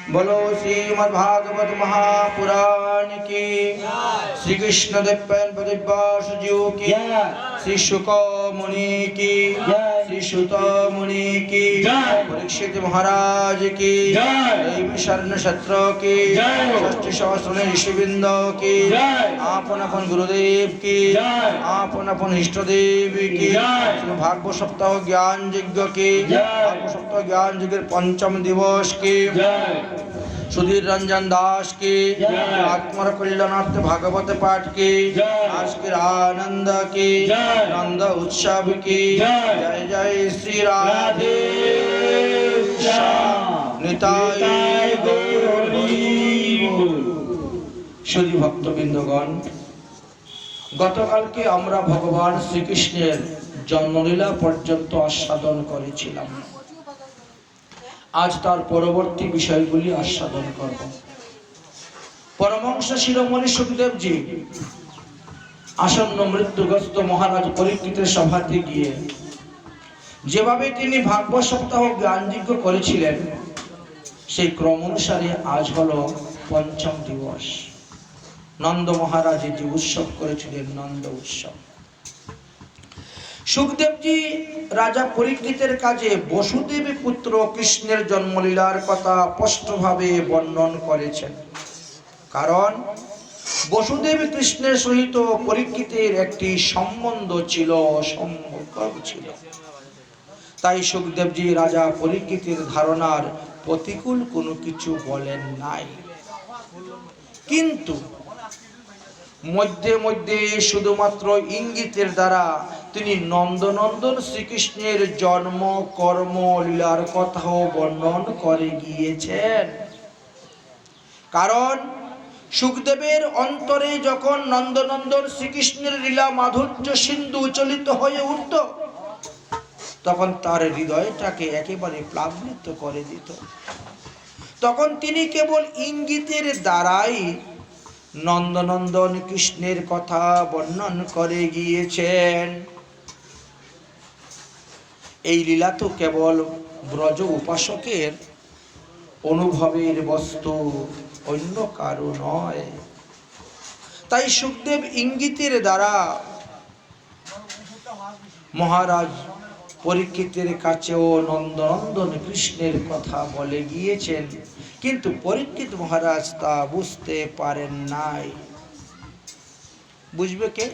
बोलो श्रीमद्भागवत महापुराण की, श्री कृष्ण देव की, श्री शुक मुनि की, श्री सुत मुनि की, परीक्षित महाराज की, शरण छत्र की, षष्ठी सहस्र ऋषिवृंद की, आपन अपन गुरुदेव की, आपन अपन इष्ट देव की, भागवत सप्ताह ज्ञान यज्ञ की, भागवत सप्ताह ज्ञान यज्ञ पंचम दिवस की, सुधीर रंजन दास की, आत्मर कल्याणार्थ भागवत पाठ की, आज के आनंद की, नंद उत्सव की, जय जय श्री राधे निताय गौर श्री भक्तबिंदगण, गतकालके आमरा भगवान श्रीकृष्णेर जन्मलीला पर्यन्त आस्वादन करेছিলাম। आज तार परवर्ती विषयगुली आस्वादन करब। परमहंस शिरोमणि सुखदेव जी आसन्न मृत्युग्रस्त महाराज परीक्षितेर सभाते गिये जेभाবে তিনি भागवत सप्ताह ज्ञानयज्ञ করেছিলেন সেই क्रम अनुसारे आज हलो पंचम दिवस। नंद महाराज যে उत्सव করেছিলেন नंद उत्सव। सुखदेव जी राजा परीक्षितेर काजे वसुदेव पुत्र कृष्णेर जन्मलीलार कथा स्पष्ट भावे वर्णन करेছেন। कारण वसुदेव कृष्णेर सहित परीक्षितेर एकटी सम्बन्ध छिलो, सम्पर्क छिलो। ताई सुखदेव जी राजा परीक्षितेर धारणार प्रतिकूल कोनो किछु बोलेन नाई, किन्तु मध्य मध्य शुधुमात्र इंगितेर द्वारा তিনি নন্দনন্দন শ্রীকৃষ্ণের জন্ম কর্ম লীলার কথাও বর্ণন করে গিয়েছেন। কারণ সুখদেবের অন্তরে যখন নন্দনন্দন শ্রীকৃষ্ণের লীলা মাধুর্য সিন্ধু উচ্চলিত হয়ে উঠত তখন তার হৃদয়টাকে একেবারে প্লাবিত করে দিত। তখন তিনি কেবল ইঙ্গিতের দ্বারাই নন্দনন্দন কৃষ্ণের কথা বর্ণন করে গিয়েছেন। এই লীলা তো কেবল ব্রজ উপাসকের অনুভবের বস্তু, অন্য কারো নয়। তাই সুখদেব ইঙ্গিতের দ্বারা মহারাজ পরীক্ষিতের কাছেও নন্দনন্দন কৃষ্ণের কথা বলে গিয়েছেন, কিন্তু পরীক্ষিত মহারাজ তা বুঝতে পারেন নাই। বুঝবে কে?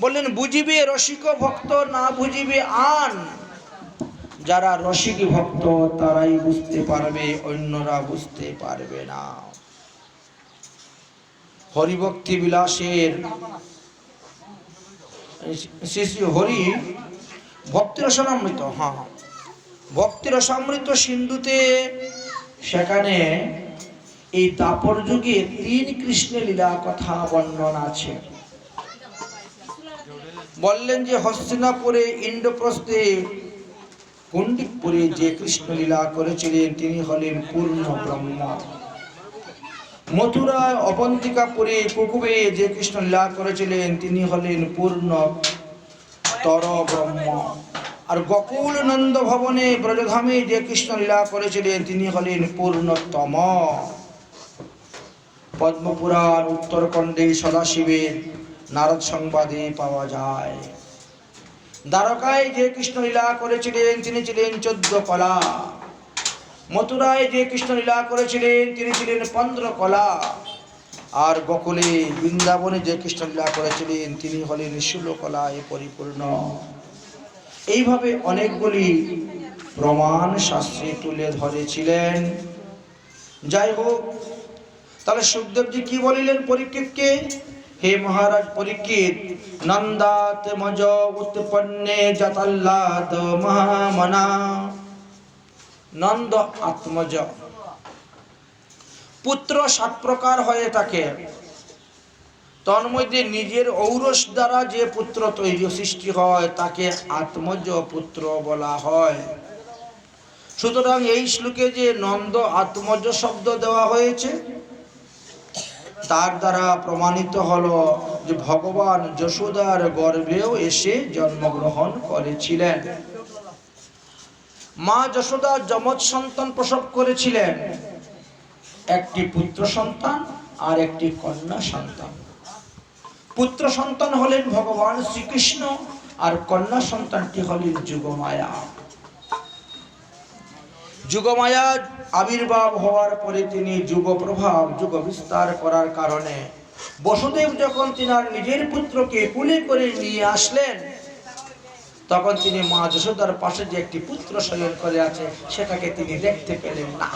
বললেন বুঝিবে রসিক ভক্ত, না বুঝিবে আন। যারা রসিক ভক্ত তারাই বুঝতে পারবে, অন্যরা বুঝতে পারবে না। হরিভক্তি বিলাসের শ্রী শ্রী হরি ভক্তিরসামৃত, ভক্তিরসামৃত সিন্ধুতে সেখানে এই দাপর যুগে 3 কৃষ্ণের লীলা কথা বর্ণনা আছে। বললেন যে হস্তিনাপুরে, ইন্দ্রপ্রস্থে, পণ্ডিতপুরে যে কৃষ্ণ লীলা করেছিলেন তিনি হলেন পূর্ণ ব্রহ্ম। মথুরায় অবন্তিকাপুরে কুকুবে যে কৃষ্ণ লীলা করেছিলেন তিনি হলেন পূর্ণ তর ব্রহ্ম। আর গোকুল নন্দ ভবনে ব্রজধামে যে কৃষ্ণ লীলা করেছিলেন তিনি হলেন পূর্ণতম। পদ্মপুরাণ উত্তরখণ্ডে সদাশিবের নারদ সংবাদে পাওয়া যায়। দ্বারকায় যে কৃষ্ণ লীলা করেছিলেন তিনি ছিলেন 14 কলা। মথুরায় যে কৃষ্ণ লীলা করেছিলেন তিনি ছিলেন 15 কলা। আর গোকুলে বৃন্দাবনে যে কৃষ্ণ লীলা করেছিলেন তিনি হলেন 16 কলায় পরিপূর্ণ। এইভাবে অনেকগুলি প্রমাণ শাস্ত্রে তুলে ধরেছিলেন। যাই হোক, তাহলে সুখদেবজি কি বলিলেন পরীক্ষিতকে? হে মহারাজ পরীক্ষিত, নন্দাত মজ উৎপন্নে জাতাল্লাদ মহামনা। নন্দ আত্মজ পুত্র 7 প্রকার হয়ে থাকে। তন্মধ্যে নিজের ঔরস দ্বারা যে পুত্র তৈরি সৃষ্টি হয় তাকে আত্মজ পুত্র বলা হয়। সুতরাং এই শ্লোকে যে নন্দ আত্মজ শব্দ দেওয়া হয়েছে তার দ্বারা প্রমাণিত হলো যে ভগবান যশোদার গর্ভেও এসে জন্মগ্রহণ করেছিলেন। মা যশোদা যমজ সন্তান প্রসব করেছিলেন, একটি পুত্র সন্তান আর একটি কন্যা সন্তান। পুত্র সন্তান হলেন ভগবান শ্রীকৃষ্ণ আর কন্যা সন্তানটি হলেন যুগমায়া। যুগমায়া আবির্ভাব হওয়ার পরে তিনি যুগ প্রভাব যুগ বিস্তার করার কারণে বসুদেব যখন তিনার নিজের পুত্রকে কোলে করে নিয়ে আসলেন, তখন তিনি মা যশোদার পাশে যে একটি পুত্র শয়ন করে আছে সেটাকে তিনি দেখতে পেলেন না।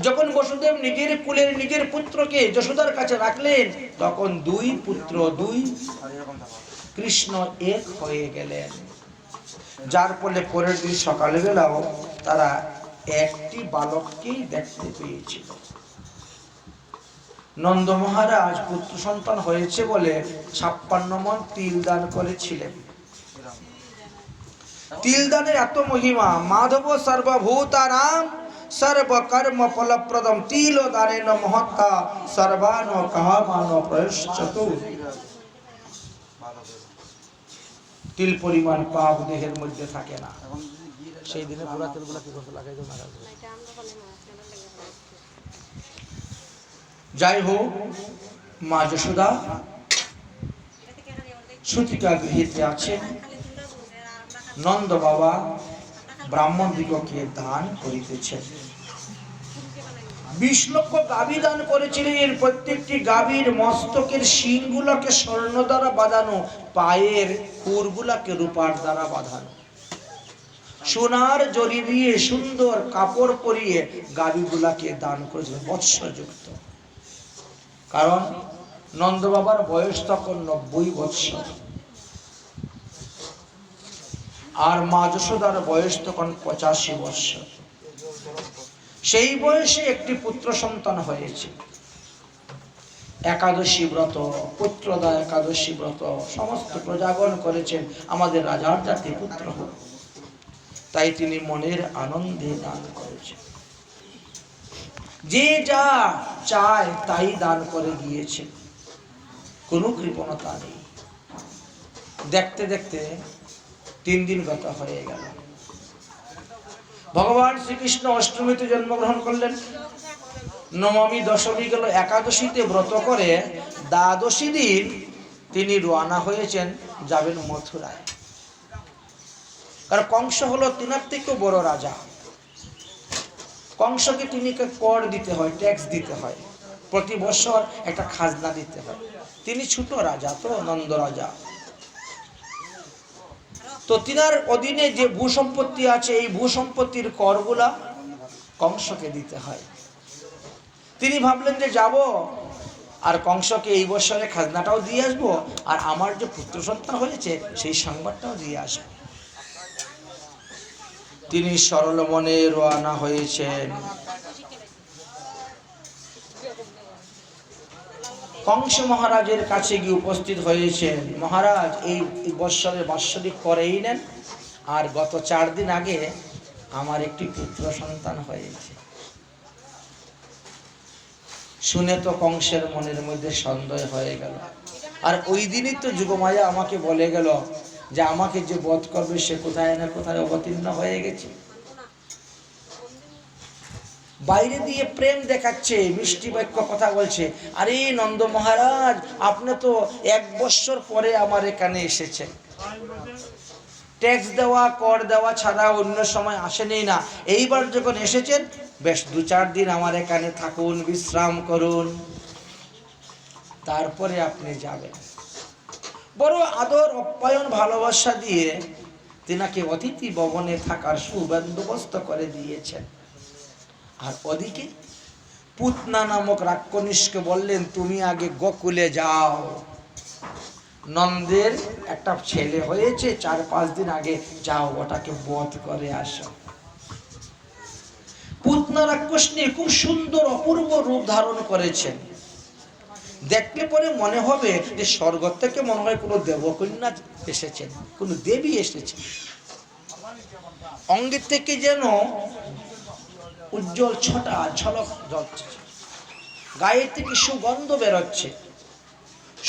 যখন বসুদেব নিজের কুলের নিজের পুত্রকে যশোদার কাছে রাখলেন, তখন দুই পুত্র দুই কৃষ্ণ এক হয়ে গেলেন, যার ফলে পরের দিন সকালবেলাও তারা একটি বালককেই দেখতে পেয়েছিল। নন্দ মহারাজ পুত্র সন্তান হয়েছে বলে 56 মণ তিল দান করেছিলেন। তিল দানের এত মহিমা। মাধব সর্বভূতানাং সর্বকর্ম ফলপ্রদম তিল দানেন মহত্তা সর্বান কামান প্রয়শ্চতু। তিল পরিমাণ পাপ দেহের মধ্যে থাকে না। সেই দিনে পুরা তেলগুলা কি করতে লাগাই দাও না। যাই হোক, মা যশোদা সূতিকা গৃহীতে আছেন। নন্দ বাবা ব্রাহ্মণ দিগকে দান করিতেছেন। 20 লক্ষ গাভী দান করেছিলেন। এর প্রত্যেকটি গাভীর মস্তকের শিংগুলোকে স্বর্ণ দ্বারা বাঁধানো, পায়ের খুরগুলাকে রূপার দ্বারা বাঁধানো, সোনার জড়ি দিয়ে সুন্দর কাপড় পরিয়ে গাভীগুলাকে দান করেছিলেন বৎসযুক্ত। কারণ নন্দ বাবার বয়স তখন 90 বৎসর আর মা যশোদার বয়স তখন 85 বৎসর। সেই বয়সে একটি পুত্র সন্তান হয়েছে। একাদশী ব্রত, পুত্রদা একাদশী ব্রত সমস্ত প্রজাগণ করেছেন আমাদের রাজার জাতি পুত্র হোক, তাই তিনি মনের আনন্দে দান করেছেন। যে যা চায় তাই দান করে গিয়েছে, কোনো কৃপণতা নেই। দেখতে দেখতে 3 দিন গত হয়ে গেল। ভগবান শ্রীকৃষ্ণ অষ্টমীতে জন্মগ্রহণ করলেন, নবমী দশমী গেল, একাদশীতে ব্রত করে দ্বাদশী দিন তিনি রওনা হয়েছেন, যাবেন মথুরায়। কারণ কংস হলো তিনার থেকেও বড় রাজা। কংসকে তিনি কর দিতে হয়, ট্যাক্স দিতে হয়, প্রতি বছর একটা খাজনা দিতে হয়। তিনি ছোট রাজা, তো নন্দ রাজা, তো তিনার অধীনে যে ভূসম্পত্তি আছে এই ভূসম্পত্তির করগুলা কংসকে দিতে হয়। তিনি ভাবলেন যে যাব আর কংসকে এই বছরে খাজনাটাও দিয়ে আসবো, আর আমার যে পুত্র সন্তান হয়েছে সেই সংবাদটাও দিয়ে আসবো। তিনি সরল মনে রওনা হয়েছেন। কংস মহারাজের কাছে গিয়ে উপস্থিত হয়েছেন। মহারাজ, এই বৎসরে বাৎসরিক করেই নেন, আর গত 4 দিন আগে আমার একটি পুত্র সন্তান হয়েছে। শুনে তো কংসের মনের মধ্যে সন্দেহ হয়ে গেল। আর ওই দিনই তো যুগমায়া আমাকে বলে গেল যে আমাকে যে বধ করবে সে কোথায় না কোথায় অবতীর্ণ হয়ে গেছে। বাইরে দিয়ে প্রেম দেখাচ্ছে, মিষ্টি বাক্য কথা বলছে। আরে নন্দ মহারাজ, আপনি তো 1 বছর পরে আমার এখানে এসেছেন, ট্যাক্স দেওয়া কর দেওয়া ছাড়া অন্য সময় আসেনই না। এইবার যখন এসেছেন, বেশ 2-4 দিন আমার এখানে থাকুন, বিশ্রাম করুন, তারপরে আপনি যাবেন। বড় আদর আপ্যায়ন ভালোবাসা দিয়ে তিনাকে অতিথি ভবনে থাকার সুবন্দোবস্ত করে দিয়েছেন। আর ওদিকে পুতনা নামক রাক্ষসকে বললেন, তুমি আগে গোকুলে যাও, নন্দের একটা ছেলে হয়েছে, 4-5 দিন আগে যাও, ওটাকে বধ করে আসো। পুতনা রাক্ষসী খুব সুন্দর অপূর্ব রূপ ধারণ করেছেন। দেখলে পরে মনে হবে যে স্বর্গ থেকে মনে হয় কোনো দেবকন্যা এসেছেন, কোনো দেবী এসেছেন। অঙ্গের থেকে যেন উজ্জ্বল ছটা ঝলক জ্বলছে, গায়ে থেকে সুগন্ধ বেরোচ্ছে।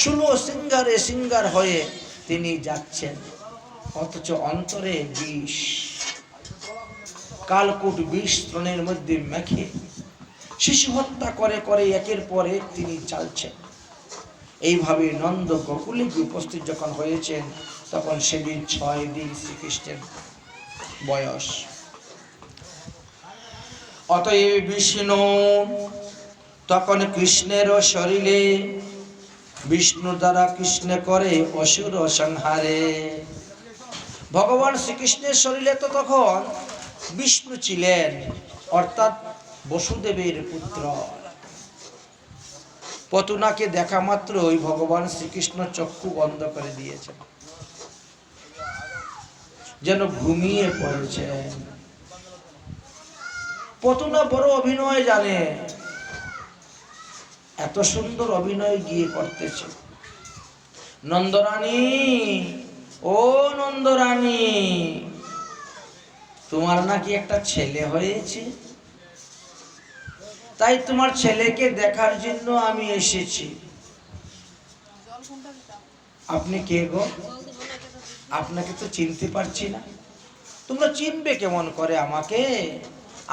ষোলো সিঙ্গারে সিঙ্গার হয়ে তিনি যাচ্ছেন। অথচ অন্তরে বিষ, কালকূট বিষ তৃণের মধ্যে মেখে শিশু হত্যা করে করে একের পর এক তিনি চালছেন। এইভাবে নন্দ গোকুলে উপস্থিত যখন হয়েছেন তখন সেদিন 6 দিন শ্রীকৃষ্ণের বয়স। অতএব বিষ্ণু তখন কৃষ্ণের শরীরে, বিষ্ণু দ্বারা কৃষ্ণ করে অসুর সংহারে। ভগবান শ্রীকৃষ্ণের শরীরে তো তখন বিষ্ণু ছিলেন, অর্থাৎ বসুদেবের পুত্র। পতুনাকে দেখা মাত্রই ভগবান শ্রীকৃষ্ণ চক্ষু বন্ধ করে দিয়েছেন, যেন ঘুমিয়ে পড়েছেন। পতুনা বড় অভিনয় জানে, এত সুন্দর অভিনয় গিয়ে করতেছে। নন্দরানী, ও নন্দরানী, তোমার নাকি একটা ছেলে হয়েছে, তাই তোমার ছেলেকে দেখার জন্য আমি এসেছি। আপনি কে গো? আপনাকে তো চিনতে পারছি না। তোমরা চিনবে কেমন করে আমাকে?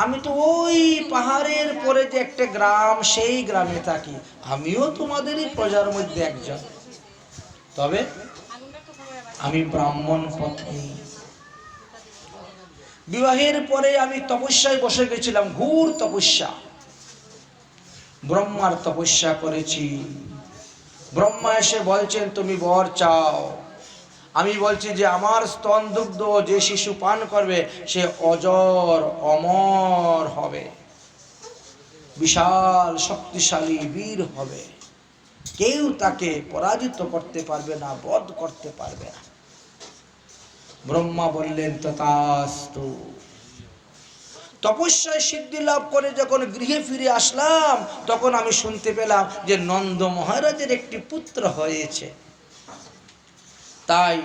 আমি তো ওই পাহাড়ের পরে যে একটা গ্রাম, সেই গ্রামে থাকি। আমিও তোমাদেরই প্রজার মধ্যে একজন, তবে আমি ব্রাহ্মণ পত্নী। বিবাহের পরে আমি তপস্যায় বসে গেছিলাম, ঘোর তপস্যা, ব্রহ্মার তপস্যা করেছি। ব্রহ্মা এসে বলছেন তুমি বর চাও। আমি বলছি যে আমার স্তন দুগ্ধ যে শিশু পান করবে সে অজর অমর হবে, বিশাল শক্তিশালী বীর হবে, কেউ তাকে পরাজিত করতে পারবে না, বধ করতে পারবে না। ব্রহ্মা বললেন তথাস্তু। তপস্যায় সিদ্ধি লাভ করে যখন গৃহে ফিরে আসলাম তখন আমি শুনতে পেলাম যে নন্দ মহারাজের একটি পুত্র হয়েছে। তাই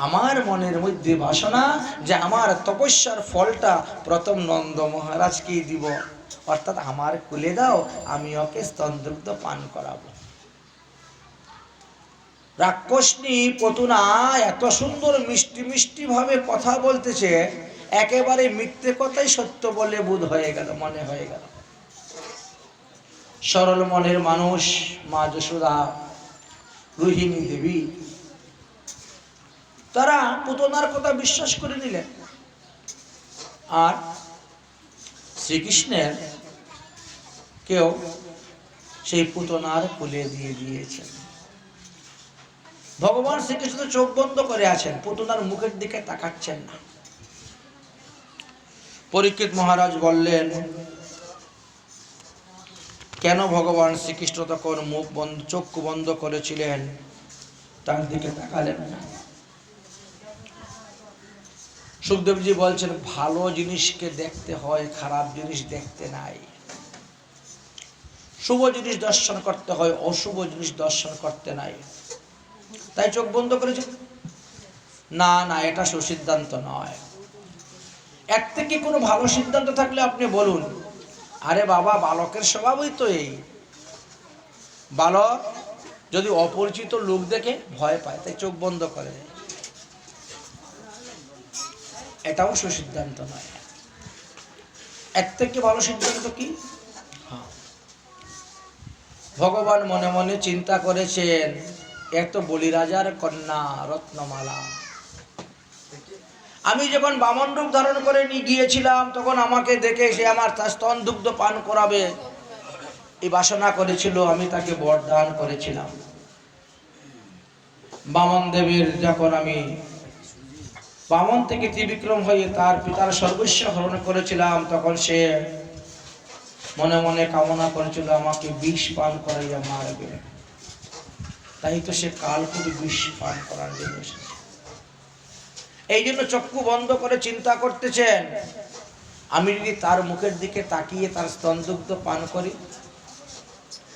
আমার মনের মধ্যে বাসনা যে আমার তপস্যার ফলটা প্রথম নন্দ মহারাজকেই দিব, অর্থাৎ আমার কুলে দাও, আমি ওকে স্তনদুগ্ধ পান করাবো। রাক্ষসনী পতুনা এত সুন্দর মিষ্টি মিষ্টি ভাবে কথা বলতেছে, একেবারে মিথ্যে কথাই সত্য বলে বোধ হয়ে গেল, মনে হয়ে গেল। সরল মনের মানুষ মা যশোদা, রোহিণী দেবী, তারা পুতনার কথা বিশ্বাস করে নিলেন আর শ্রীকৃষ্ণের কেউ সেই পুতনার কোলে দিয়ে দিয়েছেন। ভগবান শ্রীকৃষ্ণ চোখ বন্ধ করে আছেন, পুতনার মুখের দিকে তাকাচ্ছেন না। পরীক্ষিত মহারাজ বললেন, কেন ভগবান শ্রীকৃষ্ণ তখন মুখ বন্ধ, চক্ষু বন্ধ করেছিলেন, তার দিকে তাকালেন না? সুখদেবজি বলছেন ভালো জিনিসকে দেখতে হয়, খারাপ জিনিস দেখতে নাই। শুভ জিনিস দর্শন করতে হয়, অশুভ জিনিস দর্শন করতে নাই। তাই চোখ বন্ধ করেছে। না না, এটা সুসিদ্ধান্ত নয়। এর থেকে কোনো ভালো সিদ্ধান্ত থাকলে আপনি বলুন। আরে বাবা, বালকের স্বভাবই তো এই। বালক যদি অপরিচিত লোক দেখে ভয় পায়, তাই চোখ বন্ধ করে দেয়। এটাও সুসিদ্ধান্ত নয়। এর থেকে ভালো সিদ্ধান্ত কি? ভগবান মনে মনে চিন্তা করেছেন, এত বলিরাজার কন্যা রত্নমালা। আমি যখন বামন রূপ ধারণ করে নিয়ে গিয়েছিলাম তখন আমাকে দেখে সে আমার তার স্তন দুগ্ধ পান করাবে এই বাসনা করেছিল, আমি তাকে বরদান করেছিলাম। বামন দেবের যখন আমি বামন থেকে ত্রিবিক্রম হয়ে তার পিতার সর্বস্ব হরণ করেছিলাম তখন সে মনে মনে কামনা করেছিল আমাকে বিষ পান করাইয়া মারবে। তাই তো সে কালকুট বিষ পান করার জন্য এসেছে। এই জন্য চক্ষু বন্ধ করে চিন্তা করতেছেন, আমি যদি তার মুখের দিকে তাকিয়ে তার স্তনদুগ্ধ পান করি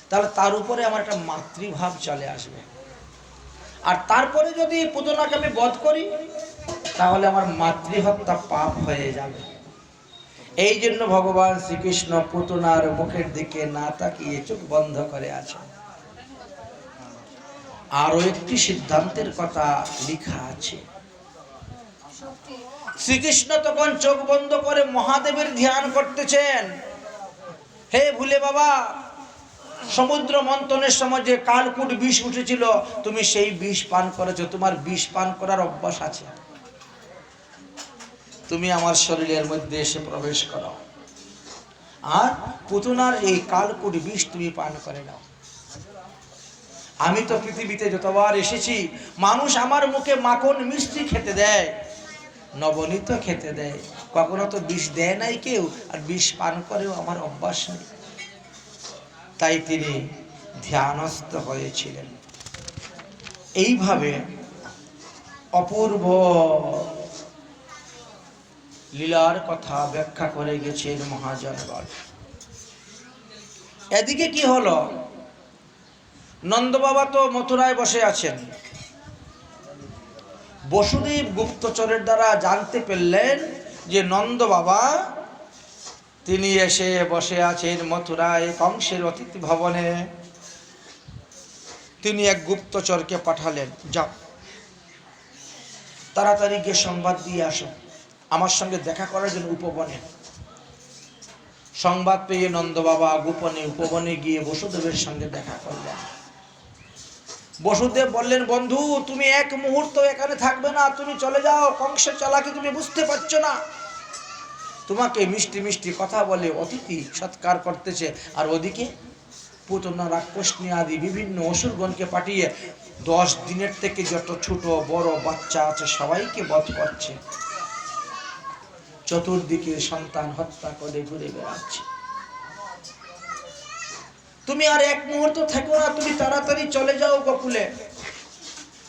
তাহলে তার উপরে আমার একটা মাতৃভাব চলে আসবে, আর তারপরে যদি পুতনাকে আমি বধ করি তাহলে আমার মাতৃহত্যা পাপ হয়ে যাবে। এই জন্য ভগবান শ্রীকৃষ্ণ পুতনার মুখের দিকে না তাকিয়ে চোখ বন্ধ করে আছেন। আরো একটি সিদ্ধান্তের কথা লেখা আছে, শ্রীকৃষ্ণ তখন চোখ বন্ধ করে মহাদেবের ধ্যান করতেছেন। হে ভুলে বাবা, সমুদ্র মন্থনের সময় যে কালকূট বিষ উঠেছিল, তুমি সেই বিষ পান করেছো, তোমার বিষ পান করার অভ্যাস আছে, তুমি আমার শরীরের মধ্যে এসে প্রবেশ করো, আর পুতনার এই কালকূট বিষ তুমি পান করে নাও। আমি তো পৃথিবীতে যতবার এসেছি, মানুষ আমার মুখে মাখন মিষ্টি খেতে দেয়, নবনীত খেতে দেয়, কখনো তো বিষ দেয় নাই কেউ, আর বিষ পান করেও আমার অভ্যাস নেই। তাই তিনি ধ্যানস্থ হয়েছিলেন। এইভাবে অপূর্ব লীলার কথা ব্যাখ্যা করে গেছেন মহাজনগণ। এদিকে কি হলো, নন্দ বাবা তো মথুরায় বসে আছেন। বসুদেব গুপ্তচরের দ্বারা জানতে পারলেন যে নন্দ বাবা তিনি এসে বসে আছেন মথুরায় কংসের অতিথি ভবনে। তিনি এক গুপ্তচরকে পাঠালেন, যাও তাড়াতাড়ি গিয়ে সংবাদ দিয়ে আসো, আমার সঙ্গে দেখা করার জন্য উপবনে। সংবাদ পেয়ে নন্দ বাবা গোপনে উপবনে গিয়ে বসুদেবের সঙ্গে দেখা করলেন। বসুদেব বললেন, বন্ধু তুমি এক মুহূর্ত এখানে থাকবে না, তুমি চলে যাও, কংসের চালাকি তুমি বুঝতে পারছো না। তোমাকে মিষ্টি মিষ্টি কথা বলে অতিথি সৎকার করতেছে, আর ওদিকে পুতনা রাক্ষসনী আদি বিভিন্ন অসুরগণকে পাঠিয়ে 10 দিনের থেকে যত ছোট বড় বাচ্চা আছে সবাইকে বধ করছে, চতুর্দিকে সন্তান হত্যা করে ঘুরে বেড়াচ্ছে। তুমি আর এক মুহূর্ত থেকো না, তুমি তাড়াতাড়ি চলে যাও গোকুলে।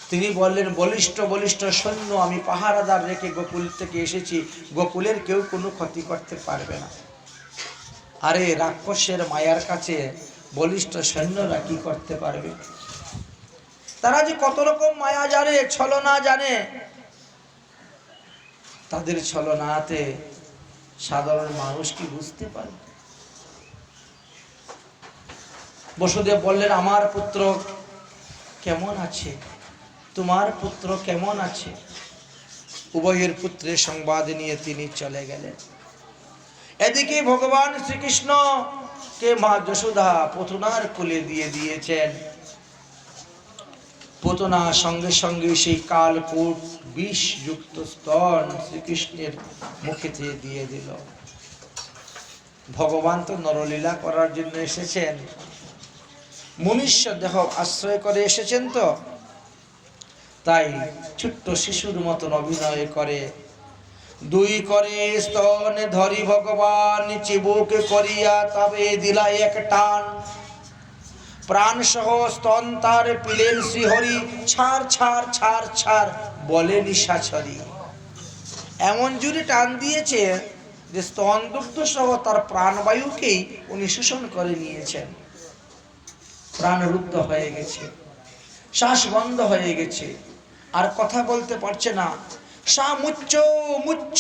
তিনি বললেন, বলিষ্ঠ বলিষ্ঠ সৈন্য আমি পাহারাদার রেখে গোকুল থেকে এসেছি, গোকুলের কেউ কোনো ক্ষতি করতে পারবে না। আরে রাক্ষসের মায়ার কাছে বলিষ্ঠ সৈন্যরা কি করতে পারবে? তারা যে কত রকম মায়া জানে, ছলনা জানে, তাদের ছলনাতে সাধারণ মানুষ কি বুঝতে পারে? বসুদেব বললেন, আমার পুত্র কেমন আছে, তোমার পুত্র কেমন আছে? উভয়ের পুত্রের সংবাদ নিয়ে তিনি চলে গেলেন। এদিকে ভগবান শ্রীকৃষ্ণ কে মা যশোদা পুতনার কোলে দিয়ে দিয়েছেন। পুতনা সঙ্গে সঙ্গে সেই কালকূট বিষ যুক্ত স্তন শ্রীকৃষ্ণের মুখেতে দিয়ে দিল। ভগবান তো নরলীলা করার জন্য এসেছেন, মনুষ্য দেহ আশ্রয় করে এসেছেন, তো তাই ছোট্ট শিশুর মতন অভিনয় করে দুই করে স্তনে ধরি ভগবান চিবুকে করিয়া তবে দিলা এক টান, প্রাণ সহ স্তন তার পিলেন শ্রীহরি, ছাড় ছাড় ছাড় ছাড় বলে নিশাচরি। এমন জুড়ে টান দিয়েছে যে স্তন দুগ্ধ সহ তার প্রাণবায়ুকেই উনি শোষণ করে নিয়েছেন। প্রাণরুদ্ধ হয়ে গেছে, শ্বাস বন্ধ হয়ে গেছে, আর কথা বলতে পারছে না। সা মুচ্চ মুচ্চ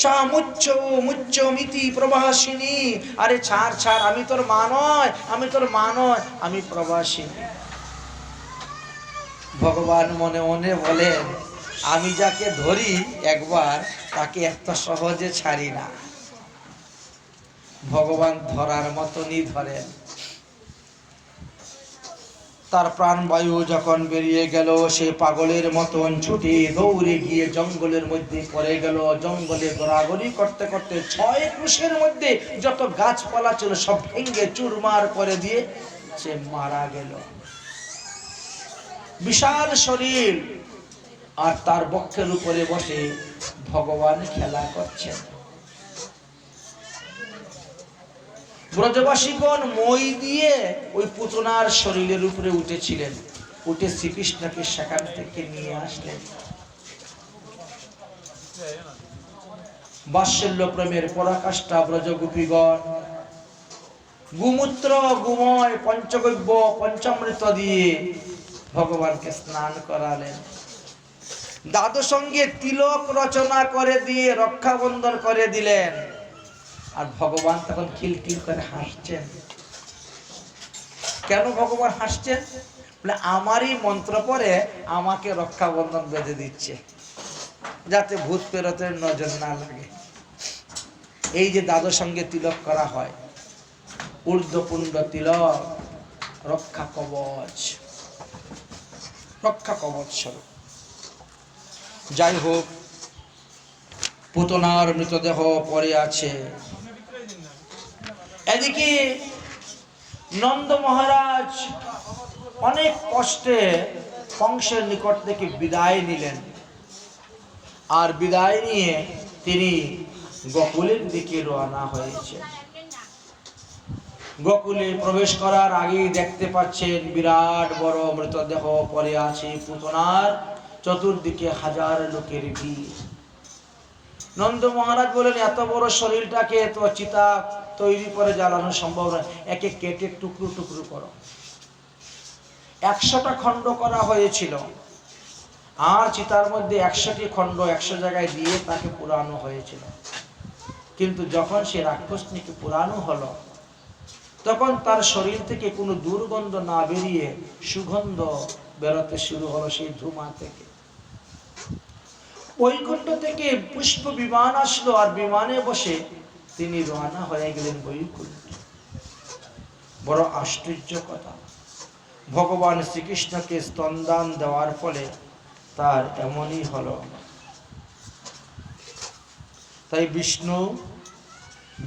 সা মুচ্চ মুচ্চ মিতি প্রবাসিনী। আরে ছাড় ছাড়, আমি তোর মা নয়, আমি তোর মা নয়, আমি প্রবাসিনী। ভগবান মনে মনে বলেন, আমি যাকে ধরি একবার তাকে এত সহজে ছাড়ি না। ভগবান ধরার মতনই ধরেন। তার প্রাণবায়ু যখন বেরিয়ে গেল, সে পাগলের মতন ছুটে দৌড়ে গিয়ে জঙ্গলের মধ্যে পড়ে গেল। জঙ্গলে ঘোরাঘুরি করতে করতে 6 ক্রোশের মধ্যে যত গাছপালা ছিল সব ভেঙে চুরমার করে দিয়ে সে মারা গেল। বিশাল শরীর, আর তার বক্ষের উপরে বসে ভগবান খেলা করছেন। ব্রজবাসীগণ মই দিয়ে ওই পুতনার শরীরের উপরে উঠেছিলেন, উঠে শ্রীকৃষ্ণকে সেখান থেকে নিয়ে আসলেন। বাৎসল্য প্রেমের পরাকাষ্ঠা ব্রজগোপীগণ গুমূত্র গুময় পঞ্চগব্য পঞ্চামৃত দিয়ে ভগবানকে স্নান করালেন। দাদু সঙ্গে তিলক রচনা করে দিয়ে রক্ষাবন্ধন করে দিলেন। আর ভগবান তখন খিলখিল করে হাসছেন। কেন ভগবান হাসছেন? বলে আমারই মন্ত্র পরে আমাকে রক্ষাবন্ধন বেঁধে দিচ্ছে। যাতে ভূত প্রেরতের নজর না লাগে। এই যে দাদুর সঙ্গে তিলক করা হয়, ঊর্ধ্বপুণ্ড তিলক রক্ষা কবচ, রক্ষা কবচ স্বরূপ। যাই হোক, পুতনার মৃতদেহ পড়ে আছে। এদিকে নন্দ মহারাজ অনেক কষ্টে কংসের নিকট থেকে বিদায় নিলেন, আর বিদায় নিয়ে তিনি গোকুলের দিকে রওনা হয়েছে। গোকুলে প্রবেশ করার আগেই দেখতে পাচ্ছেন বিরাট বড় মৃতদেহ পড়ে আছে পুতনার, চতুর্দিকে হাজার লোকের ভিড়। নন্দ মহারাজ বলেন, এত বড় শরীরটাকে তো চিতা তৈরি করে জ্বালানো সম্ভব নয়, একে কেটে টুকরো টুকরো করো। 100টা খণ্ড করা হয়েছিল, আর চিতার মধ্যে 100টি খণ্ড 100 জায়গায় দিয়ে তাকে পুরানো হয়েছিল। কিন্তু যখন সে রাক্ষসনীকে পুরানো হলো, তখন তার শরীর থেকে কোনো দুর্গন্ধ না বেরিয়ে সুগন্ধ বেরোতে শুরু হলো সেই ধুমা থেকে। বৈকুণ্ঠ থেকে পুষ্প বিমান আসলো, আর বিমানে বসে তিনি রওনা হয়ে গেলেন বৈকুণ্ঠ। বড় আশ্চর্য কথা, ভগবান শ্রীকৃষ্ণকে স্তনদান দেওয়ার ফলে তার এমনই হলো। তাই বিষ্ণু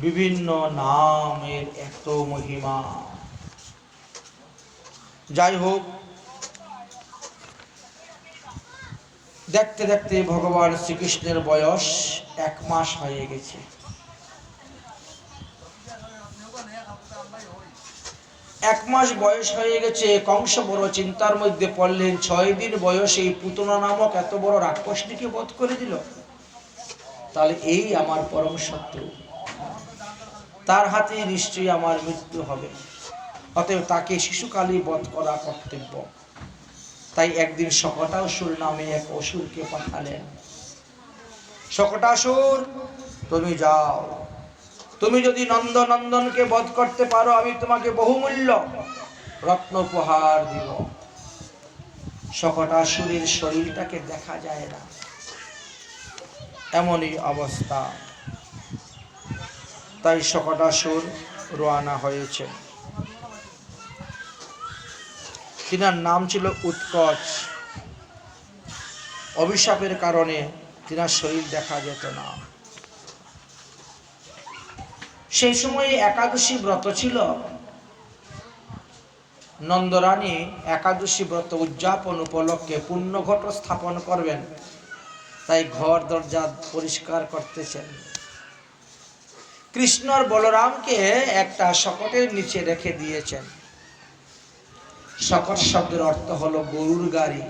বিভিন্ন নামের এত মহিমা। যাই হোক, দেখতে দেখতে ভগবান শ্রীকৃষ্ণের বয়স 1 মাস হয়ে গেছে। 1 মাস বয়স হয়ে গেছে। কংস বড় চিন্তার মধ্যে পড়লেন, 6 দিন বয়সে এই পুতনা নামক এত বড় রাক্ষসটিকে বধ করে দিল, তাহলে এই আমার পরম শত্রু, তার হাতে নিশ্চয়ই আমার মৃত্যু হবে। অতএব তাকে শিশুকালই বধ করা কর্তব্য। তাই একদিন শকটাসুর নামে এক অসুরকে পাঠালেন। শকটাসুর, তুমি যাও, তুমি যদি নন্দনন্দনকে বধ করতে পারো, আমি তোমাকে বহুমূল্য রত্ন উপহার দিব। শকটাসুরের শরীরটাকে দেখা যায় না, এমনই অবস্থা। তাই শকটাসুর রওনা হয়েছে। তিনার নাম ছিল উৎকচ। অভিশাপের কারণে তিনার শরীর দেখা যেত না। সেই সময়ে একাদশী ব্রত ছিল। নন্দরানী একাদশী ব্রত উদযাপন উপলক্ষে পুণ্যঘট স্থাপন করবেন, তাই ঘর দরজা পরিষ্কার করতেছেন। কৃষ্ণ আর বলরামকে একটা শকটের নিচে রেখে দিয়েছেন। শকট শব্দের অর্থ হলো গরুর গাড়ি।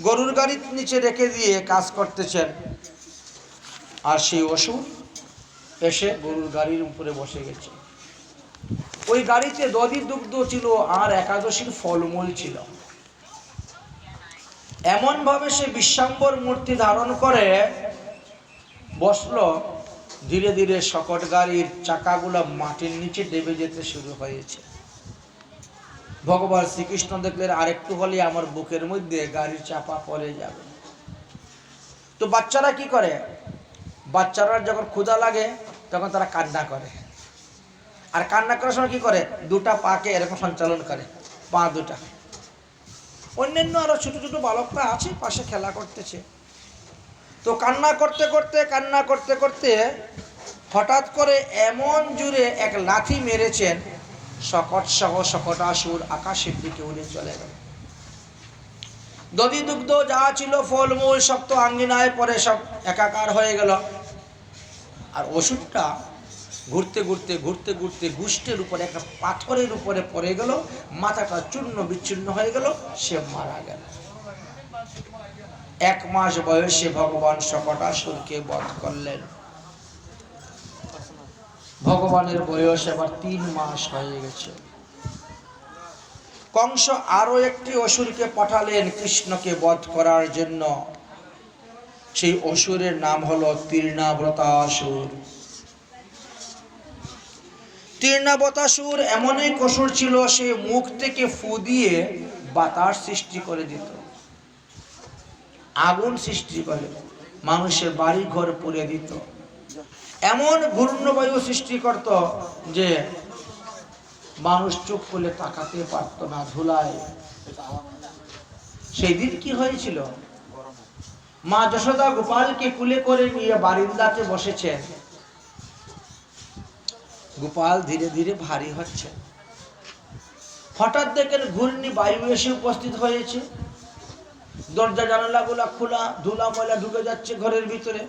গরুর গাড়ির নিচে রেখে দিয়ে কাজ করতেছেন, আর সেই অসুর এসে গরুর গাড়ির উপরে বসে গেছে। ওই গাড়িতে দধি দুগ্ধ ছিল, আর একাদশীর ফলমূল ছিল। এমন ভাবে সে বিশ্বাম্বর মূর্তি ধারণ করে বসলো, ধীরে ধীরে শকট গাড়ির চাকাগুলো মাটির নিচে দেবে যেতে শুরু হয়েছে। ভগবান শ্রীকৃষ্ণ দেখলেন, আরেকটু হলে আমার বুকের মধ্যে গাড়ির চাপা পড়ে যাবে। তো বাচ্চারা কি করে? বাচ্চারা যখন ক্ষুধা লাগে তখন তারা কান্না করে, আর কান্না করার সময় কি করে? 2টা পাকে এরকম সঞ্চালন করে, পা 2টা। অন্যান্য আরো ছোট ছোট বালকরা আছে পাশে খেলা করতেছে। তো কান্না করতে করতে হঠাৎ করে এমন জোরে এক লাথি মেরেছেন, শকট সহ শকটাসুর আকাশের দিকে উড়ে চলে গেল। দধি দুগ্ধ যা ছিল, ফলমূল সব তো আঙ্গিনায় পরে সব একাকার হয়ে গেল। আর অসুরটা ঘুরতে ঘুরতে গুষ্টের উপরে একটা পাথরের উপরে পড়ে গেল, মাথাটা চূর্ণ বিচ্ছিন্ন হয়ে গেল, সে মারা গেল। 1 মাস বয়সে ভগবান শকটাসুরকে বধ করলেন। ভগবানের বয়স এবার 3 মাস হয়ে গেছে। কংস আরো একটি অসুরকে পাঠালেন কৃষ্ণকে বধ করার জন্য। সেই অসুরের নাম হলো তৃণাব্রতাসুর। তৃণাব্রতাসুর এমন এক অসুর ছিল, সে মুখ থেকে ফু দিয়ে বাতাস সৃষ্টি করে দিত। আগুন সৃষ্টি করে, মানুষের বাড়ি ঘর পুড়িয়ে দিত, এমন ঘূর্ণবায়ু সৃষ্টি করত যে মানুষ চোখ খুলে তাকাতে পারত না ধুলায়। সেই দিন কি হয়েছিল, মা যশোদা গোপালকে কুলে করে নিয়ে বারিন্দাতে বসেছেন। গোপাল ধীরে ধীরে ভারী হচ্ছে। হঠাৎ দেখেন ঘূর্ণি বায়ু এসে উপস্থিত হয়েছে, দরজা জানালাগুলা খোলা, ধুলা ময়লা ঢুকে যাচ্ছে ঘরের ভিতরে।